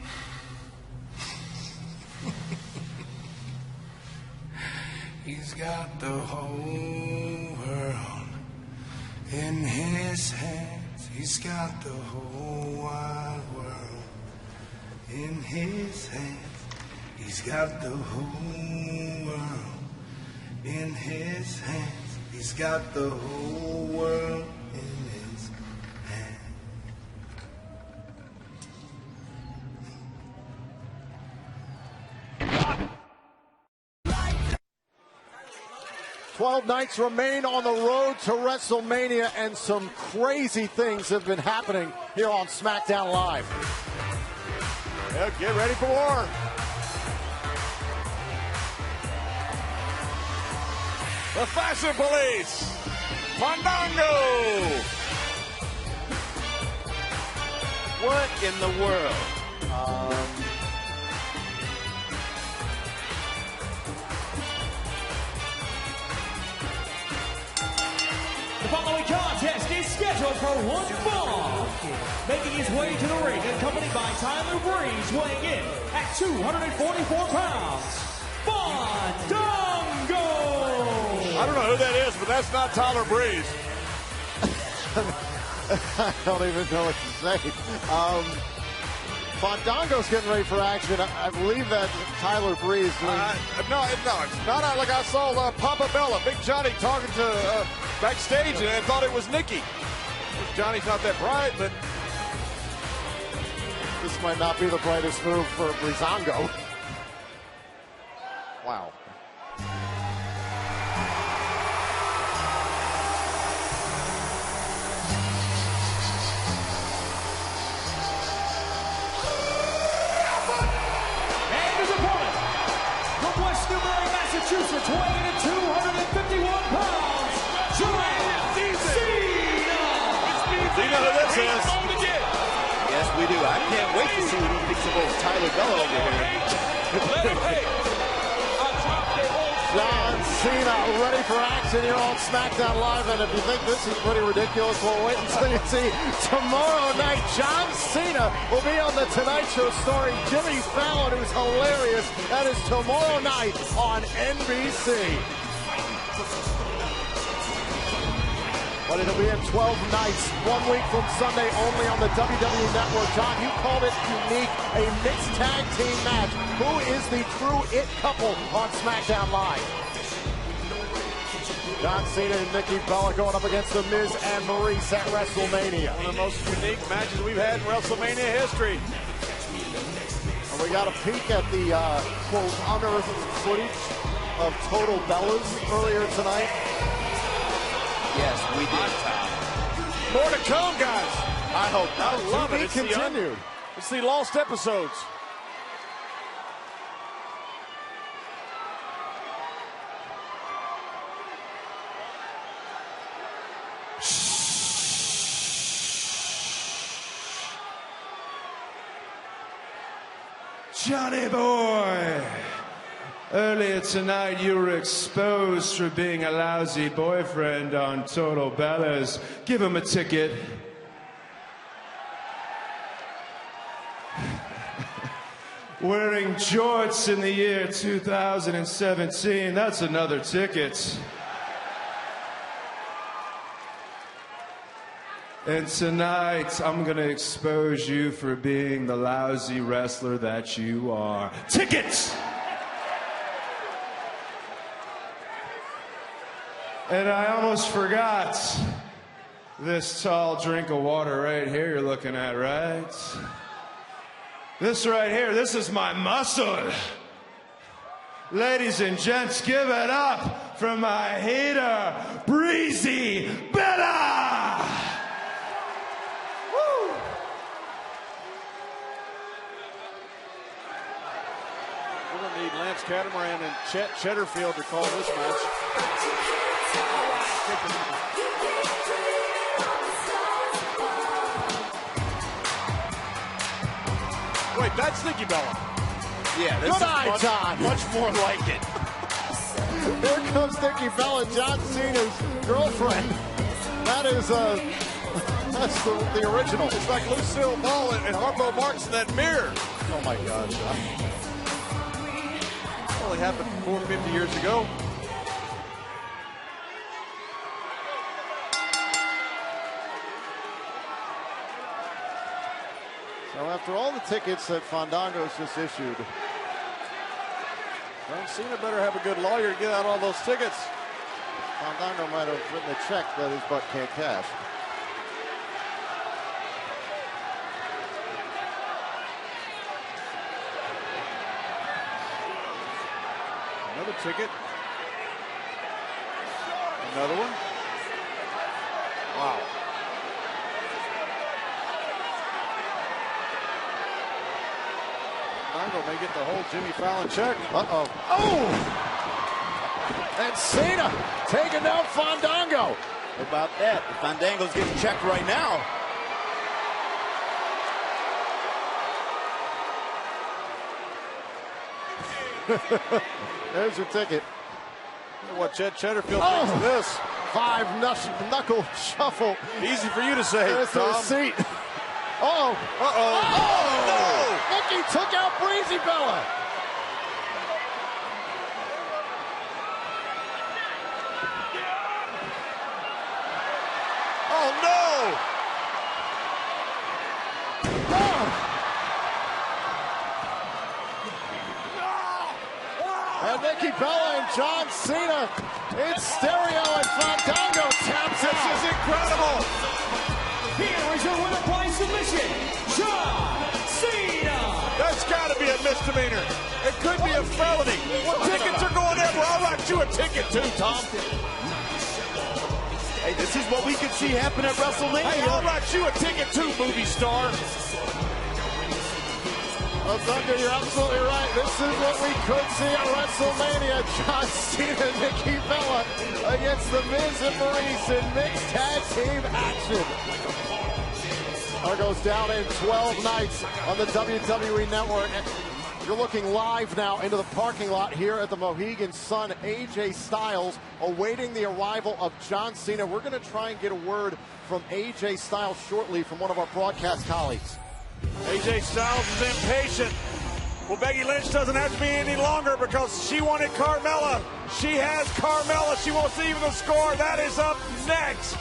He's got the whole world in his hands. He's got the whole wide world in his hands. He's got the whole world in his hands. He's got the whole world in his hands. 12 nights remain on the road to WrestleMania, and some crazy things have been happening here on Smackdown Live. Yeah, get ready for war. The Fashion Police, Fandango. What in the world? The following contest is scheduled for one fall. Making his way to the ring, accompanied by Tyler Breeze, weighing in at 244 pounds. Fandango! I don't know who that is, but that's not Tyler Breeze. I don't even know what to say. Fandango's getting ready for action. I believe that Tyler Breeze. No, it's not like I saw Papa Bella, Big Johnny talking to backstage, and I thought it was Nikki. Johnny's not that bright, but this might not be the brightest move for Breezango. Wow. Massachusetts, weighing in at 251 pounds, John Cena! You know who this is? Yes, we do. I can't wait to see what he thinks of old Tyler Bella over here. John Cena ready for action here on Smackdown Live, and if you think this is pretty ridiculous, well, wait until you see tomorrow night. John Cena will be on the Tonight Show starring Jimmy Fallon, who's hilarious. That is tomorrow night on NBC. But it'll be in 12 nights, 1 week from Sunday, only on the WWE Network. John, you called it unique, a mixed tag team match. Who is the true it couple on SmackDown Live? John Cena and Nikki Bella going up against The Miz and Maurice at WrestleMania. One of the most unique matches we've had in WrestleMania history. And we got a peek at the, quote, unearthed footage of Total Bellas earlier tonight. Yes, we did, Tom. More to come, guys. I hope. I love it. It's continued. It's the lost episodes. Johnny boy, earlier tonight you were exposed for being a lousy boyfriend on Total Bellas. Give him a ticket. Wearing jorts in the year 2017, that's another ticket. And tonight, I'm gonna expose you for being the lousy wrestler that you are. Tickets! And I almost forgot this tall drink of water right here you're looking at, right? This right here, this is my muscle. Ladies and gents, give it up for my hater, Breezy Bella! Woo! We're going to need Lance Catamaran and Chet Cheddarfield to call this match. Wait, that's Nikki Bella. Yeah, this Good is much more like it. Here comes Nikki Bella, John Cena's girlfriend. That is that's the original. It's like Lucille Ball and Harpo Marx in that mirror. Oh my God, John. Only happened 450 years ago. So after all the tickets that Fandango's just issued, John Cena better have a good lawyer to get out all those tickets. Fandango might have written a check that his butt can't cash. Another ticket. Another one. Wow. Fandango may get the whole Jimmy Fallon check. Uh-oh. Oh! And Cena taking down Fandango. How about that? Fandango's getting checked right now. There's your ticket. What Chet Cheddarfield thinks of this. 5-knuckle shuffle. Easy for you to say, There's the Tom. receipt. Uh-oh. Uh-oh. Oh, no! Nikki took out Breezy Bella. Oh, no! And Nikki Bella and John Cena in stereo, and Fandango taps out. This is incredible! Here is your winner by submission, John Cena! That's got to be a misdemeanor. It could be a felony. Well, tickets are going everywhere. I'll write you a ticket too, Tom. Hey, this is what we could see happen at WrestleMania. Hey, I'll write you a ticket too, movie star. Well, Thunder, you're absolutely right. This is what we could see at WrestleMania. John Cena and Nikki Bella against The Miz and Maurice in mixed tag team action. goes down in 12 nights on the WWE Network. And you're looking live now into the parking lot here at the Mohegan Sun. AJ Styles awaiting the arrival of John Cena. We're going to try and get a word from AJ Styles shortly from one of our broadcast colleagues. AJ Styles is impatient. Well, Becky Lynch doesn't have to be any longer because she wanted Carmella. She has Carmella. She wants even the score. That is up next.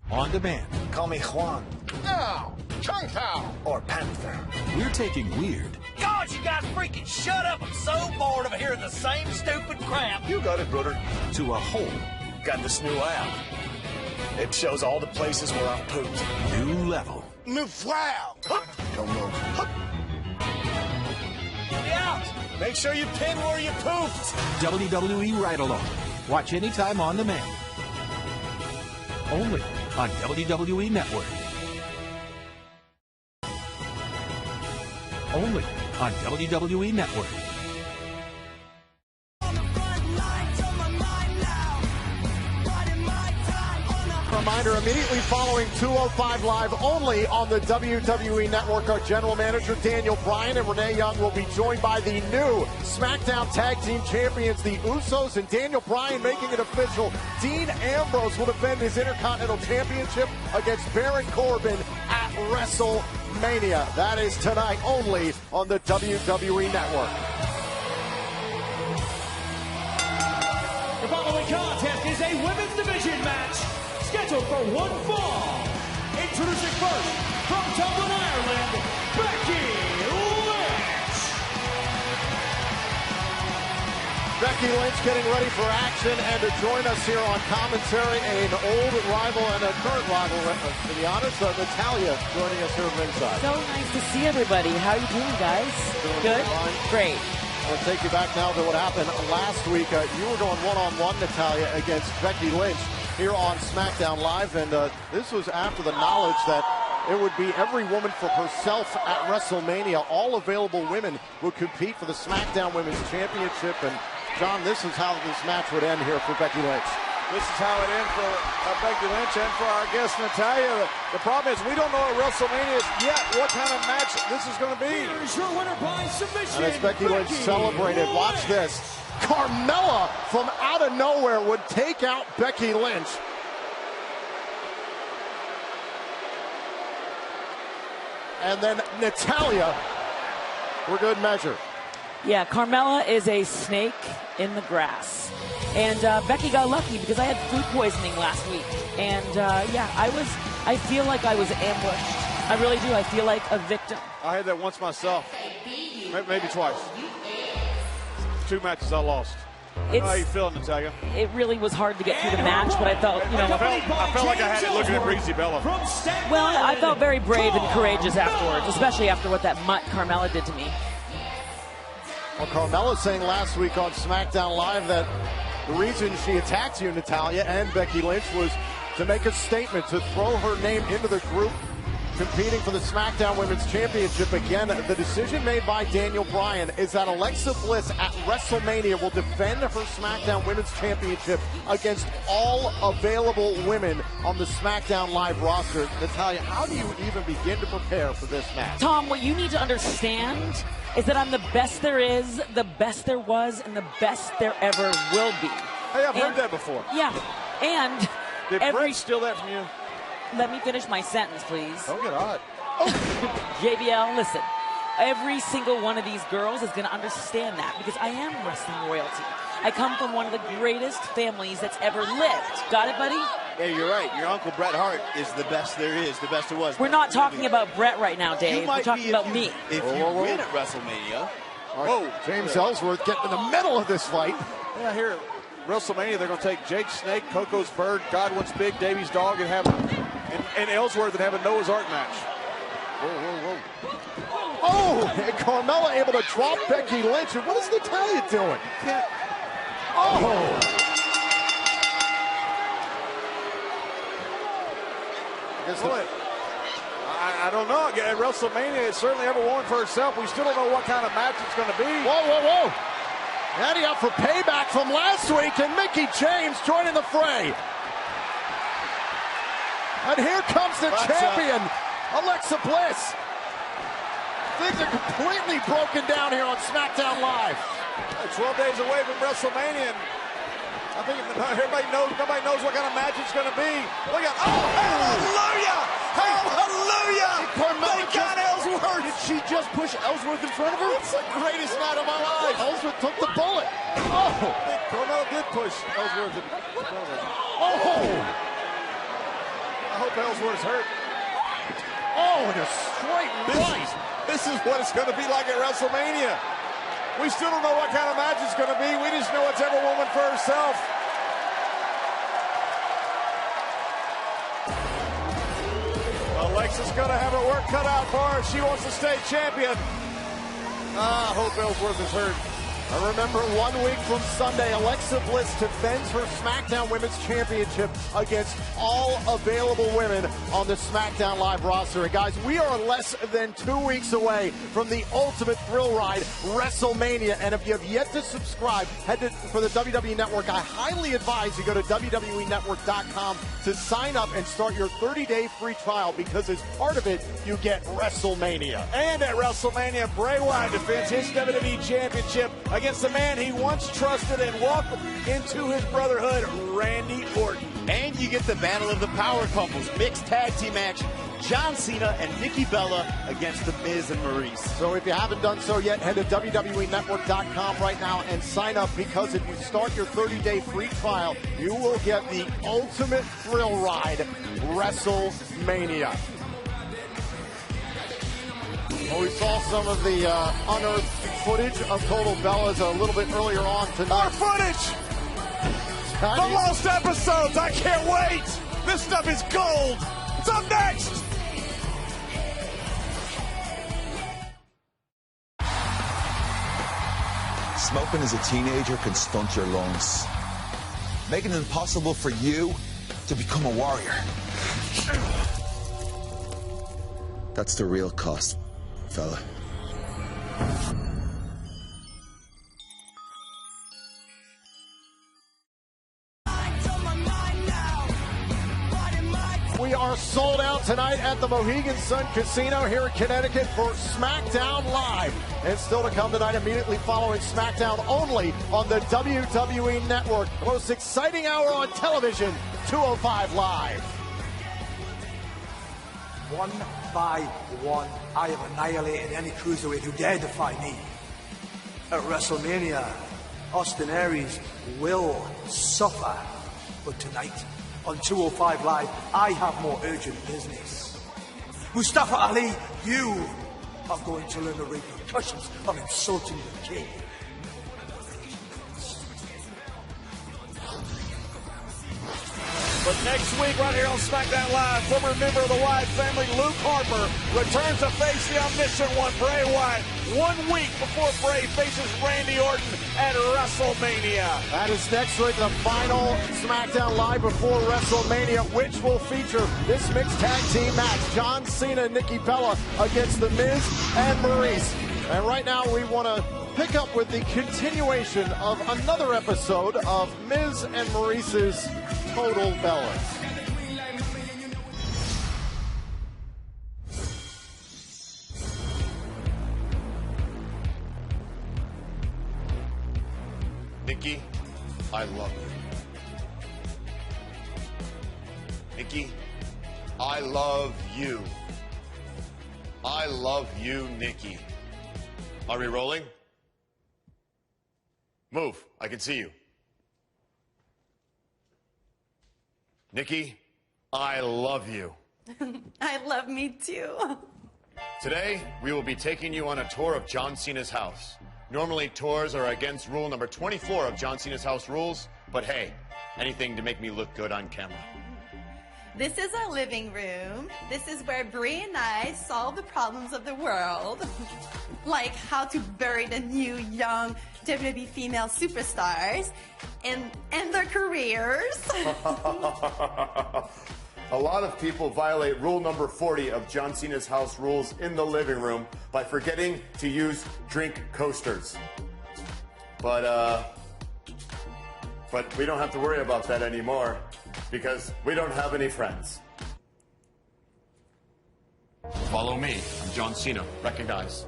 On demand. Call me Juan. No, Chung Tao. Or Panther. We're taking weird. God, you guys freaking shut up. I'm so bored of hearing the same stupid crap. You got it, brother. To a whole. Got this new app. It shows all the places where I've pooped. New level. New flower. Don't move. Get out. Make sure you pin where you pooped. WWE Ride Along. Watch anytime on demand. Only on WWE Network. Only on WWE Network. Reminder, immediately following 205 Live, only on the WWE Network, our general manager Daniel Bryan and Renee Young will be joined by the new SmackDown Tag Team Champions, the Usos, and Daniel Bryan making it official. Dean Ambrose will defend his Intercontinental Championship against Baron Corbin at WrestleMania. That is tonight only on the WWE Network. The following contest is a women's division match scheduled for one fall. Introducing first, from Dublin, Ireland, Becky Lynch. Becky Lynch getting ready for action, and to join us here on commentary, an old rival and a current rival, to be honest, Natalia joining us here ringside. So nice to see everybody. How are you doing, guys? Good? Great. We'll take you back now to what happened last week. You were going one-on-one, Natalia, against Becky Lynch here on SmackDown Live, and this was after the knowledge that it would be every woman for herself at WrestleMania. All available women would compete for the SmackDown Women's Championship, and John, this is how this match would end here for Becky Lynch. This is how it ends for Becky Lynch and for our guest Natalia. The problem is we don't know at WrestleMania yet what kind of match this is going to be. Here's your winner by submission. And as Becky Lynch celebrated, watch this. Carmella from out of nowhere would take out Becky Lynch. And then Natalia for good measure. Yeah, Carmella is a snake in the grass. And Becky got lucky because I had food poisoning last week. And I feel like I was ambushed. I really do. I feel like a victim. I had that once myself. Maybe twice. 2 matches I lost. How are you feeling, Natalia? It really was hard to get through the match, but I felt, I felt like I had it looking at Breezy Bella. Well, I felt very brave and courageous afterwards, especially after what that mutt Carmella did to me. Well, Carmella saying last week on SmackDown Live that the reason she attacked you, Natalia, and Becky Lynch was to make a statement, to throw her name into the group competing for the SmackDown Women's Championship. Again, the decision made by Daniel Bryan is that Alexa Bliss at WrestleMania will defend her SmackDown Women's Championship against all available women on the SmackDown Live roster. Natalia, how do you even begin to prepare for this match? Tom, what you need to understand is that I'm the best there is, the best there was, and the best there ever will be. Hey, I've heard that before. Yeah, and did Brett steal that from you? Let me finish my sentence, please. Don't get hot. JBL, listen. Every single one of these girls is going to understand that because I am wrestling royalty. I come from one of the greatest families that's ever lived. Got it, buddy? Yeah, you're right. Your Uncle Bret Hart is the best there is, the best there was. We're not talking about Bret right now, Dave. We're talking about me. If you win at WrestleMania. Whoa, James Ellsworth getting in the middle of this fight. Yeah, here at WrestleMania, they're going to take Jake Snake, Coco's Bird, Godwin's Big, Davy's Dog, and Ellsworth and have a Noah's Ark match. Whoa, whoa, whoa. Oh, and Carmella able to drop Becky Lynch. And what is Natalia doing? Oh! I don't know. At WrestleMania, it's certainly every woman for herself. We still don't know what kind of match it's going to be. Whoa, whoa, whoa. Natty up for payback from last week, and Mickie James joining the fray. And here comes the champion, Alexa Bliss. Things are completely broken down here on Smackdown Live. 12 days away from WrestleMania. I think nobody knows what kind of match it's going to be. Look at, hallelujah! Hallelujah! They got Ellsworth! Did she just push Ellsworth in front of her? It's the greatest night of my life. Ellsworth took the bullet. Oh! Carmella did push Ellsworth in front of her. Oh! I hope Ellsworth's hurt. Oh, and a straight right. This is what it's going to be like at WrestleMania. We still don't know what kind of match it's going to be. We just know it's every woman for herself. Alexa's going to have her work cut out for her. She wants to stay champion. I hope Ellsworth is hurt. I remember 1 week from Sunday, Alexa Bliss defends her SmackDown Women's Championship against all available women on the SmackDown Live roster. And guys, we are less than 2 weeks away from the ultimate thrill ride, WrestleMania. And if you have yet to subscribe, for the WWE Network, I highly advise you go to WWENetwork.com to sign up and start your 30-day free trial, because as part of it, you get WrestleMania. And at WrestleMania, Bray Wyatt defends his WWE Championship against the man he once trusted and walked into his brotherhood, Randy Orton. And you get the Battle of the Power Couples mixed tag team match. John Cena and Nikki Bella against The Miz and Maurice. So if you haven't done so yet, head to WWENetwork.com right now and sign up, because if you start your 30-day free trial, you will get the ultimate thrill ride, WrestleMania. Well, we saw some of the unearthed footage of Total Bellas a little bit earlier on tonight. More footage! The lost episodes! I can't wait! This stuff is gold! It's up next! Smoking as a teenager can stunt your lungs, making it impossible for you to become a warrior. That's the real cost, fella. We are sold out tonight at the Mohegan Sun Casino here in Connecticut for Smackdown Live. And still to come tonight, immediately following Smackdown, only on the WWE Network. The most exciting hour on television, 205 Live. One by one, I have annihilated any cruiserweight who dare defy me. At WrestleMania, Austin Aries will suffer. But tonight, on 205 Live, I have more urgent business. Mustafa Ali, you are going to learn the repercussions of insulting the king. But next week, right here on SmackDown Live, former member of the Wyatt family, Luke Harper, returns to face the omniscient one, Bray Wyatt, 1 week before Bray faces Randy Orton at WrestleMania. That is next week, the final SmackDown Live before WrestleMania, which will feature this mixed tag team match, John Cena and Nikki Bella against The Miz and Maurice. And right now, we want to pick up with the continuation of another episode of Miz and Maurice's Total Bellas. Nikki, I love you. Nikki, I love you. I love you, Nikki. Are we rolling? Move. I can see you. Nikki, I love you. I love me too. Today, we will be taking you on a tour of John Cena's house. Normally, tours are against rule number 24 of John Cena's house rules, but hey, anything to make me look good on camera. This is our living room. This is where Brie and I solve the problems of the world. Like how to bury the new, young WWE female superstars and end their careers. A lot of people violate rule number 40 of John Cena's house rules in the living room by forgetting to use drink coasters. But we don't have to worry about that anymore because we don't have any friends. Follow me. I'm John Cena. Recognize.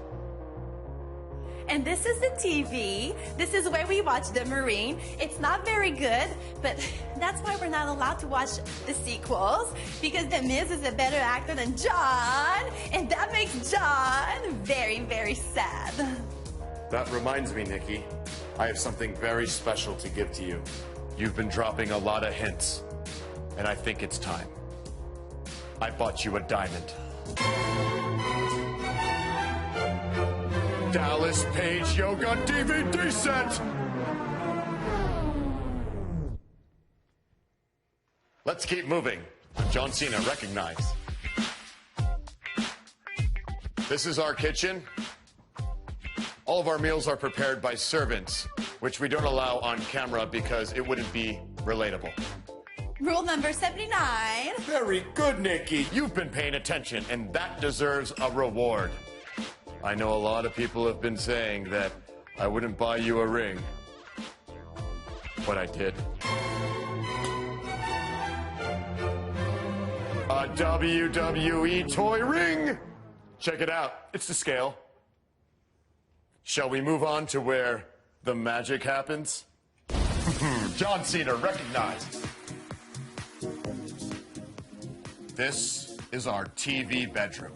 And this is the TV. This is where we watch The Marine. It's not very good, but that's why we're not allowed to watch the sequels, because The Miz is a better actor than John, and that makes John very, very sad. That reminds me, Nikki. I have something very special to give to you. You've been dropping a lot of hints, and I think it's time. I bought you a diamond. Dallas Page Yoga DVD set! Let's keep moving. John Cena, recognize. This is our kitchen. All of our meals are prepared by servants, which we don't allow on camera because it wouldn't be relatable. Rule number 79. Very good, Nikki. You've been paying attention, and that deserves a reward. I know a lot of people have been saying that I wouldn't buy you a ring, but I did. A WWE toy ring. Check it out. It's to scale. Shall we move on to where the magic happens? John Cena, recognize. This is our TV bedroom.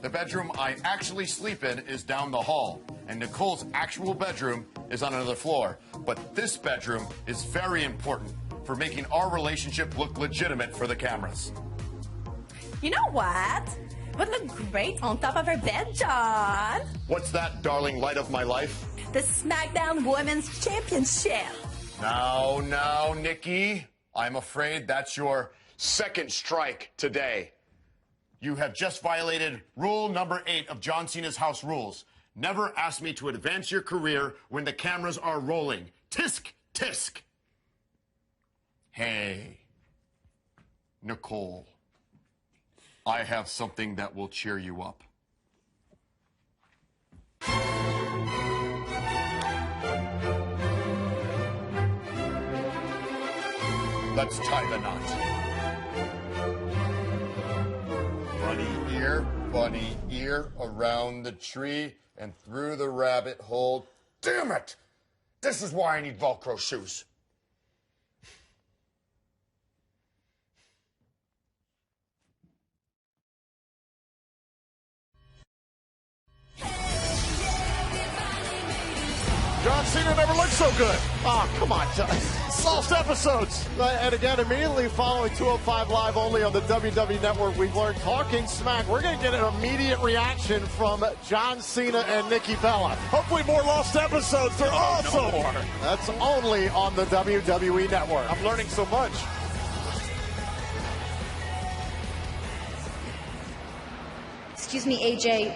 The bedroom I actually sleep in is down the hall, and Nicole's actual bedroom is on another floor. But this bedroom is very important for making our relationship look legitimate for the cameras. You know what? Would look great on top of her bed, John. What's that, darling light of my life? The Smackdown Women's Championship. Now, Nikki. I'm afraid that's your second strike today. You have just violated rule number 8 of John Cena's house rules. Never ask me to advance your career when the cameras are rolling. Tisk, tisk. Hey, Nicole. I have something that will cheer you up. Let's tie the knot. Bunny ear around the tree and through the rabbit hole. Damn it! This is why I need Velcro shoes. John Cena never looked so good. Oh, come on, John. Lost episodes. And again, immediately following 205 Live only on the WWE Network, we've learned Talking Smack. We're going to get an immediate reaction from John Cena and Nikki Bella. Hopefully more lost episodes. They're awesome. No more. That's only on the WWE Network. I'm learning so much. Excuse me, AJ.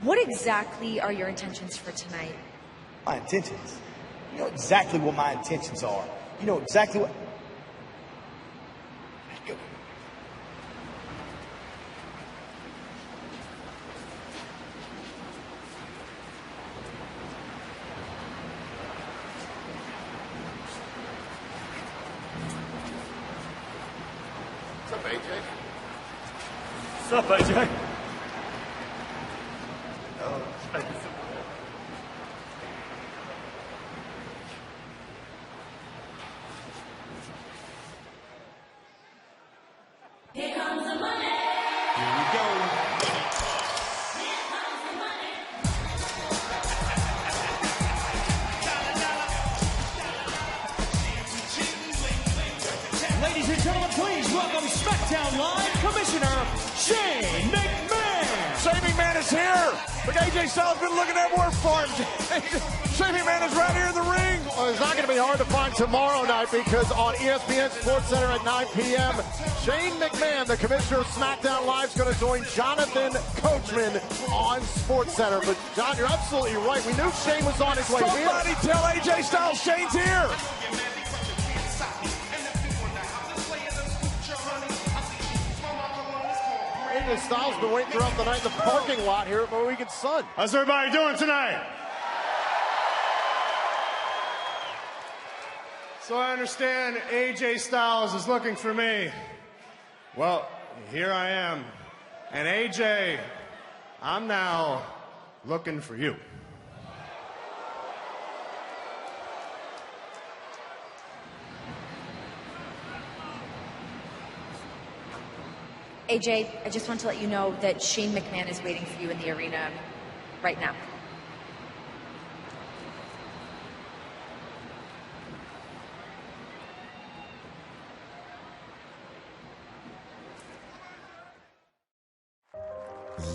What exactly are your intentions for tonight? My intentions? You know exactly what my intentions are. You know exactly what... Go. What's up, AJ? What's up, AJ? Here comes the money. Here we go. Ladies and gentlemen, please welcome SmackDown Live Commissioner Shane McMahon. Shane McMahon is here. Look, AJ Styles been looking everywhere for him. Shane McMahon is right here in the ring. Well, it's not going to be hard to find tomorrow night because on ESPN SportsCenter at 9 p.m., Shane McMahon, the commissioner of SmackDown Live, is going to join Jonathan Coachman on SportsCenter. But, John, you're absolutely right. We knew Shane was on his way here. Somebody tell AJ Styles Shane's here. AJ Styles been waiting throughout the night in the parking lot here at Mohegan Sun. How's everybody doing tonight? So I understand AJ Styles is looking for me. Well, here I am. And AJ, I'm now looking for you. AJ, I just want to let you know that Shane McMahon is waiting for you in the arena right now.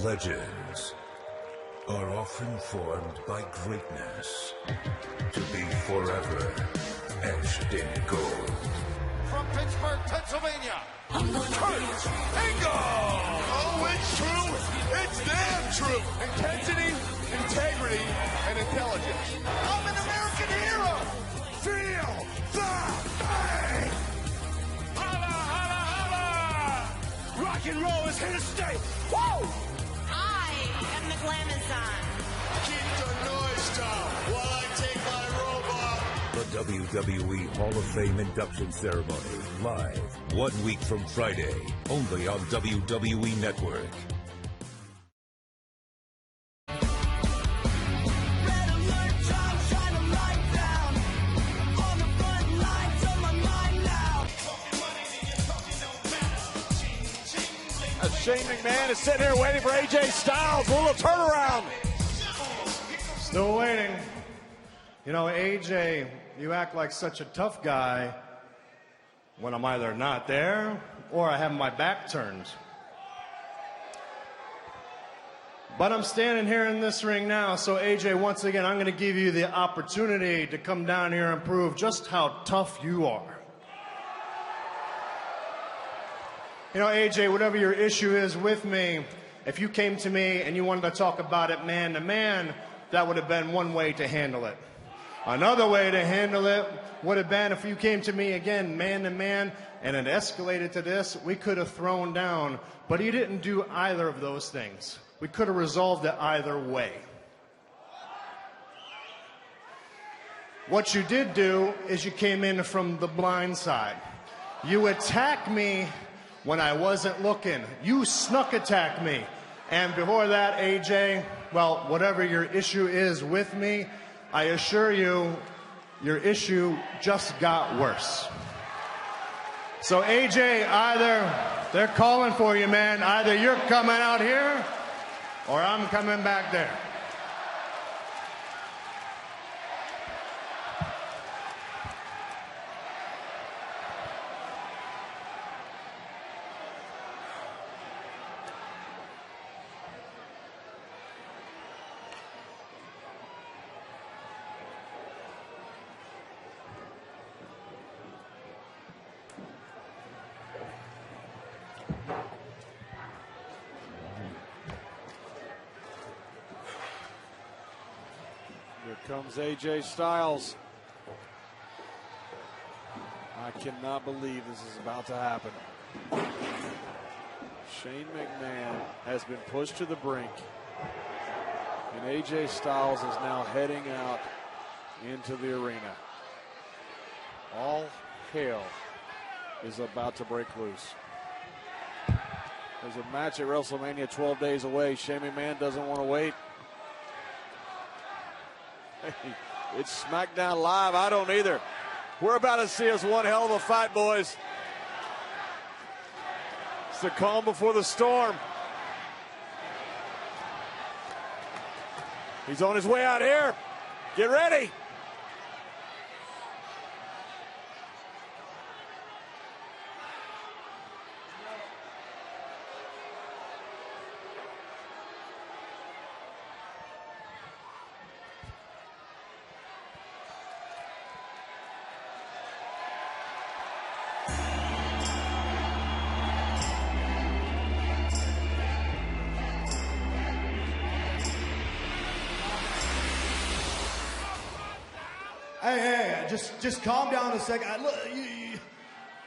Legends are often formed by greatness to be forever etched in gold. From Pittsburgh, Pennsylvania, Kurt Angle! Oh, it's true. It's damn true. Intensity, integrity, and intelligence. I'm an American hero. Feel the pain. Holla, holla, holla. Rock and roll is here to stay. Woo! I am the Glamazon. Keep the noise down while I take my robe off. The WWE Hall of Fame induction ceremony, live 1 week from Friday, only on WWE Network. Shane McMahon is sitting here waiting for AJ Styles. A little turnaround. Still waiting. You know, AJ, you act like such a tough guy when I'm either not there or I have my back turned. But I'm standing here in this ring now, so AJ, once again, I'm going to give you the opportunity to come down here and prove just how tough you are. You know, AJ, whatever your issue is with me, if you came to me and you wanted to talk about it man to man, that would have been one way to handle it. Another way to handle it would have been if you came to me again man to man and it escalated to this, we could have thrown down. But you didn't do either of those things. We could have resolved it either way. What you did do is you came in from the blind side. You attacked me when I wasn't looking. You snuck attacked me. And before that, AJ, well, whatever your issue is with me, I assure you, your issue just got worse. So AJ, either they're calling for you, man. Either you're coming out here or I'm coming back there. Here comes AJ Styles. I cannot believe this is about to happen. Shane McMahon has been pushed to the brink. And AJ Styles is now heading out into the arena. All hell is about to break loose. There's a match at WrestleMania 12 days away. Shane McMahon doesn't want to wait. Hey, it's Smackdown Live. I don't either. We're about to see us one hell of a fight, boys. It's the calm before the storm. He's on his way out here. Get ready. Hey, just calm down a second. Look,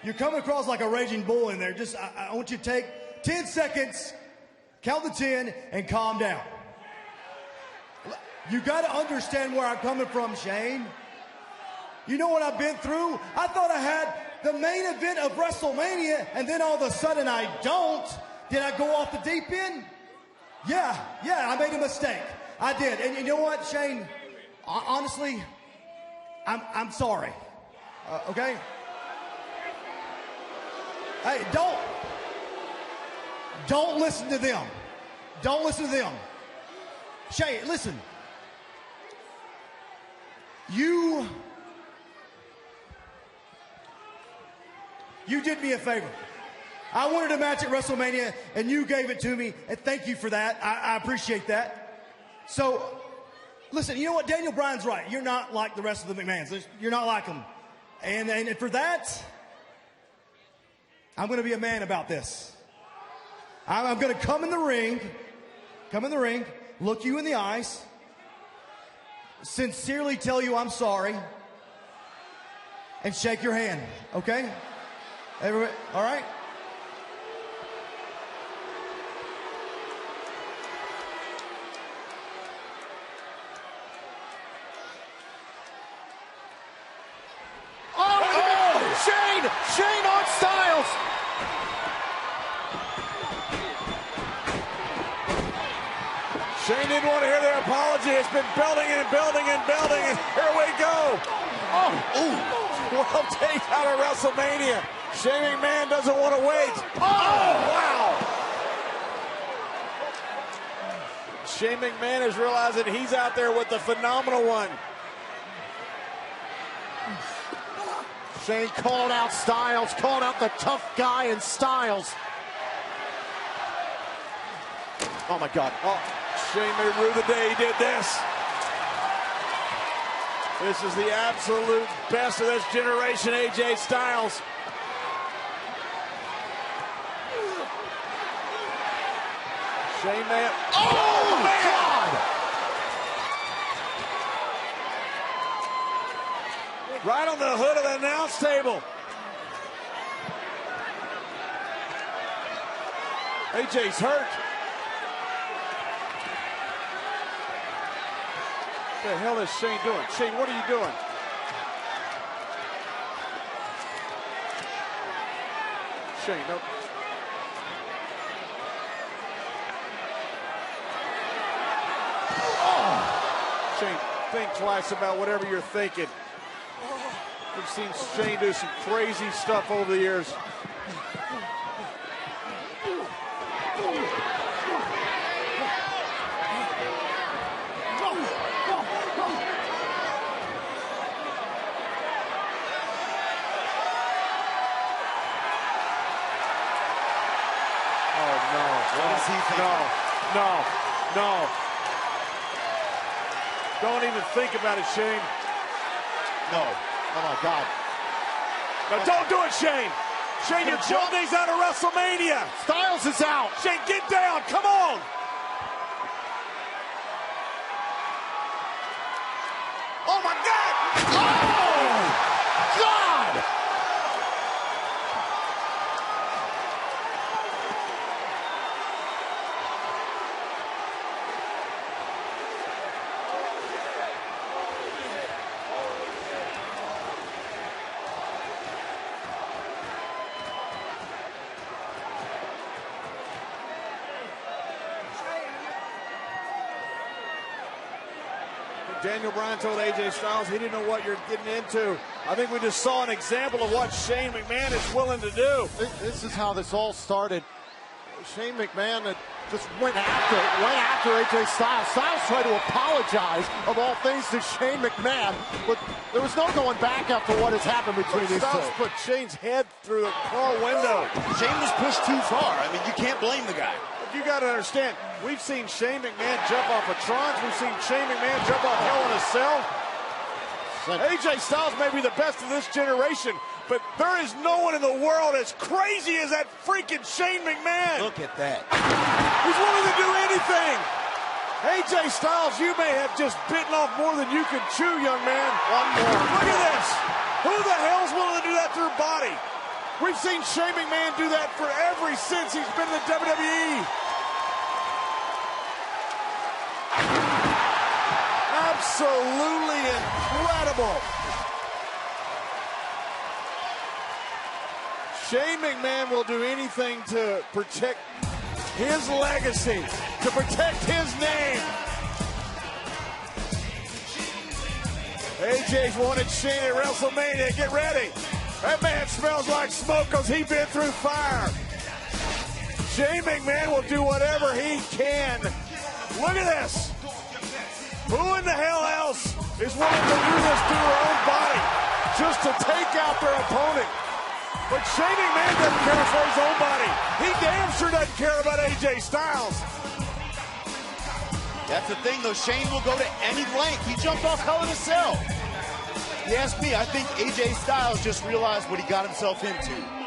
you're coming across like a raging bull in there. I want you to take 10 seconds, count to 10, and calm down. You got to understand where I'm coming from, Shane. You know what I've been through? I thought I had the main event of WrestleMania, and then all of a sudden I don't. Did I go off the deep end? Yeah, I made a mistake. I did. And you know what, Shane? Honestly, I'm sorry. Okay? Hey, don't listen to them. Don't listen to them. Shane, listen. You did me a favor. I wanted a match at WrestleMania, and you gave it to me, and thank you for that. I appreciate that. So, listen, you know what? Daniel Bryan's right. You're not like the rest of the McMahons. You're not like them. And for that, I'm going to be a man about this. I'm going to come in the ring, look you in the eyes, sincerely tell you I'm sorry, and shake your hand, okay? Everybody, all right? Shane on Styles. Shane didn't want to hear their apology. It's been building and building and building, and here we go. Well, take out of WrestleMania. Shane McMahon doesn't want to wait. Wow. Shane McMahon is realizing he's out there with the phenomenal one. Shane called out Styles, called out the tough guy in Styles. Oh my God. Shane may rue the day he did this. This is the absolute best of this generation, AJ Styles. Shane may have... Oh, man! Right on the hood of the announce table. AJ's hurt. What the hell is Shane doing? Shane, what are you doing? Shane, nope. Shane, think twice about whatever you're thinking. We've seen Shane do some crazy stuff over the years. Oh, no. What is he thinking? No. Don't even think about it, Shane. No. Oh, my God. No, don't do it, Shane. Shane, you're 12 days out of WrestleMania. Styles is out. Shane, get down. Come on. Oh, my God. Oh, God. Daniel Bryan told AJ Styles he didn't know what you're getting into. I think we just saw an example of what Shane McMahon is willing to do. This is how this all started. Shane McMahon just went after AJ Styles. Styles tried to apologize of all things to Shane McMahon, but there was no going back after what has happened between these two. Styles put Shane's head through the car window. Shane was pushed too far. I mean, you can't blame the guy. You got to understand, we've seen Shane McMahon jump off of Trons. We've seen Shane McMahon jump off Hell in a Cell. AJ Styles may be the best of this generation, but there is no one in the world as crazy as that freaking Shane McMahon. Look at that. He's willing to do anything. AJ Styles, you may have just bitten off more than you could chew, young man. One more. Look at this. Who the hell's willing to do that to her body? We've seen Shane McMahon do that for ever since he's been in the WWE. Absolutely incredible. Shane McMahon will do anything to protect his legacy, to protect his name. AJ's wanted Shean at WrestleMania. Get ready. That man smells like smoke because he's been through fire. Shane McMahon will do whatever he can. Look at this. Who in the hell else is willing to do this to their own body just to take out their opponent? But Shane McMahon doesn't care for his own body. He damn sure doesn't care about AJ Styles. That's the thing, though. Shane will go to any length. He jumped off Hell in a Cell. You ask me, I think AJ Styles just realized what he got himself into.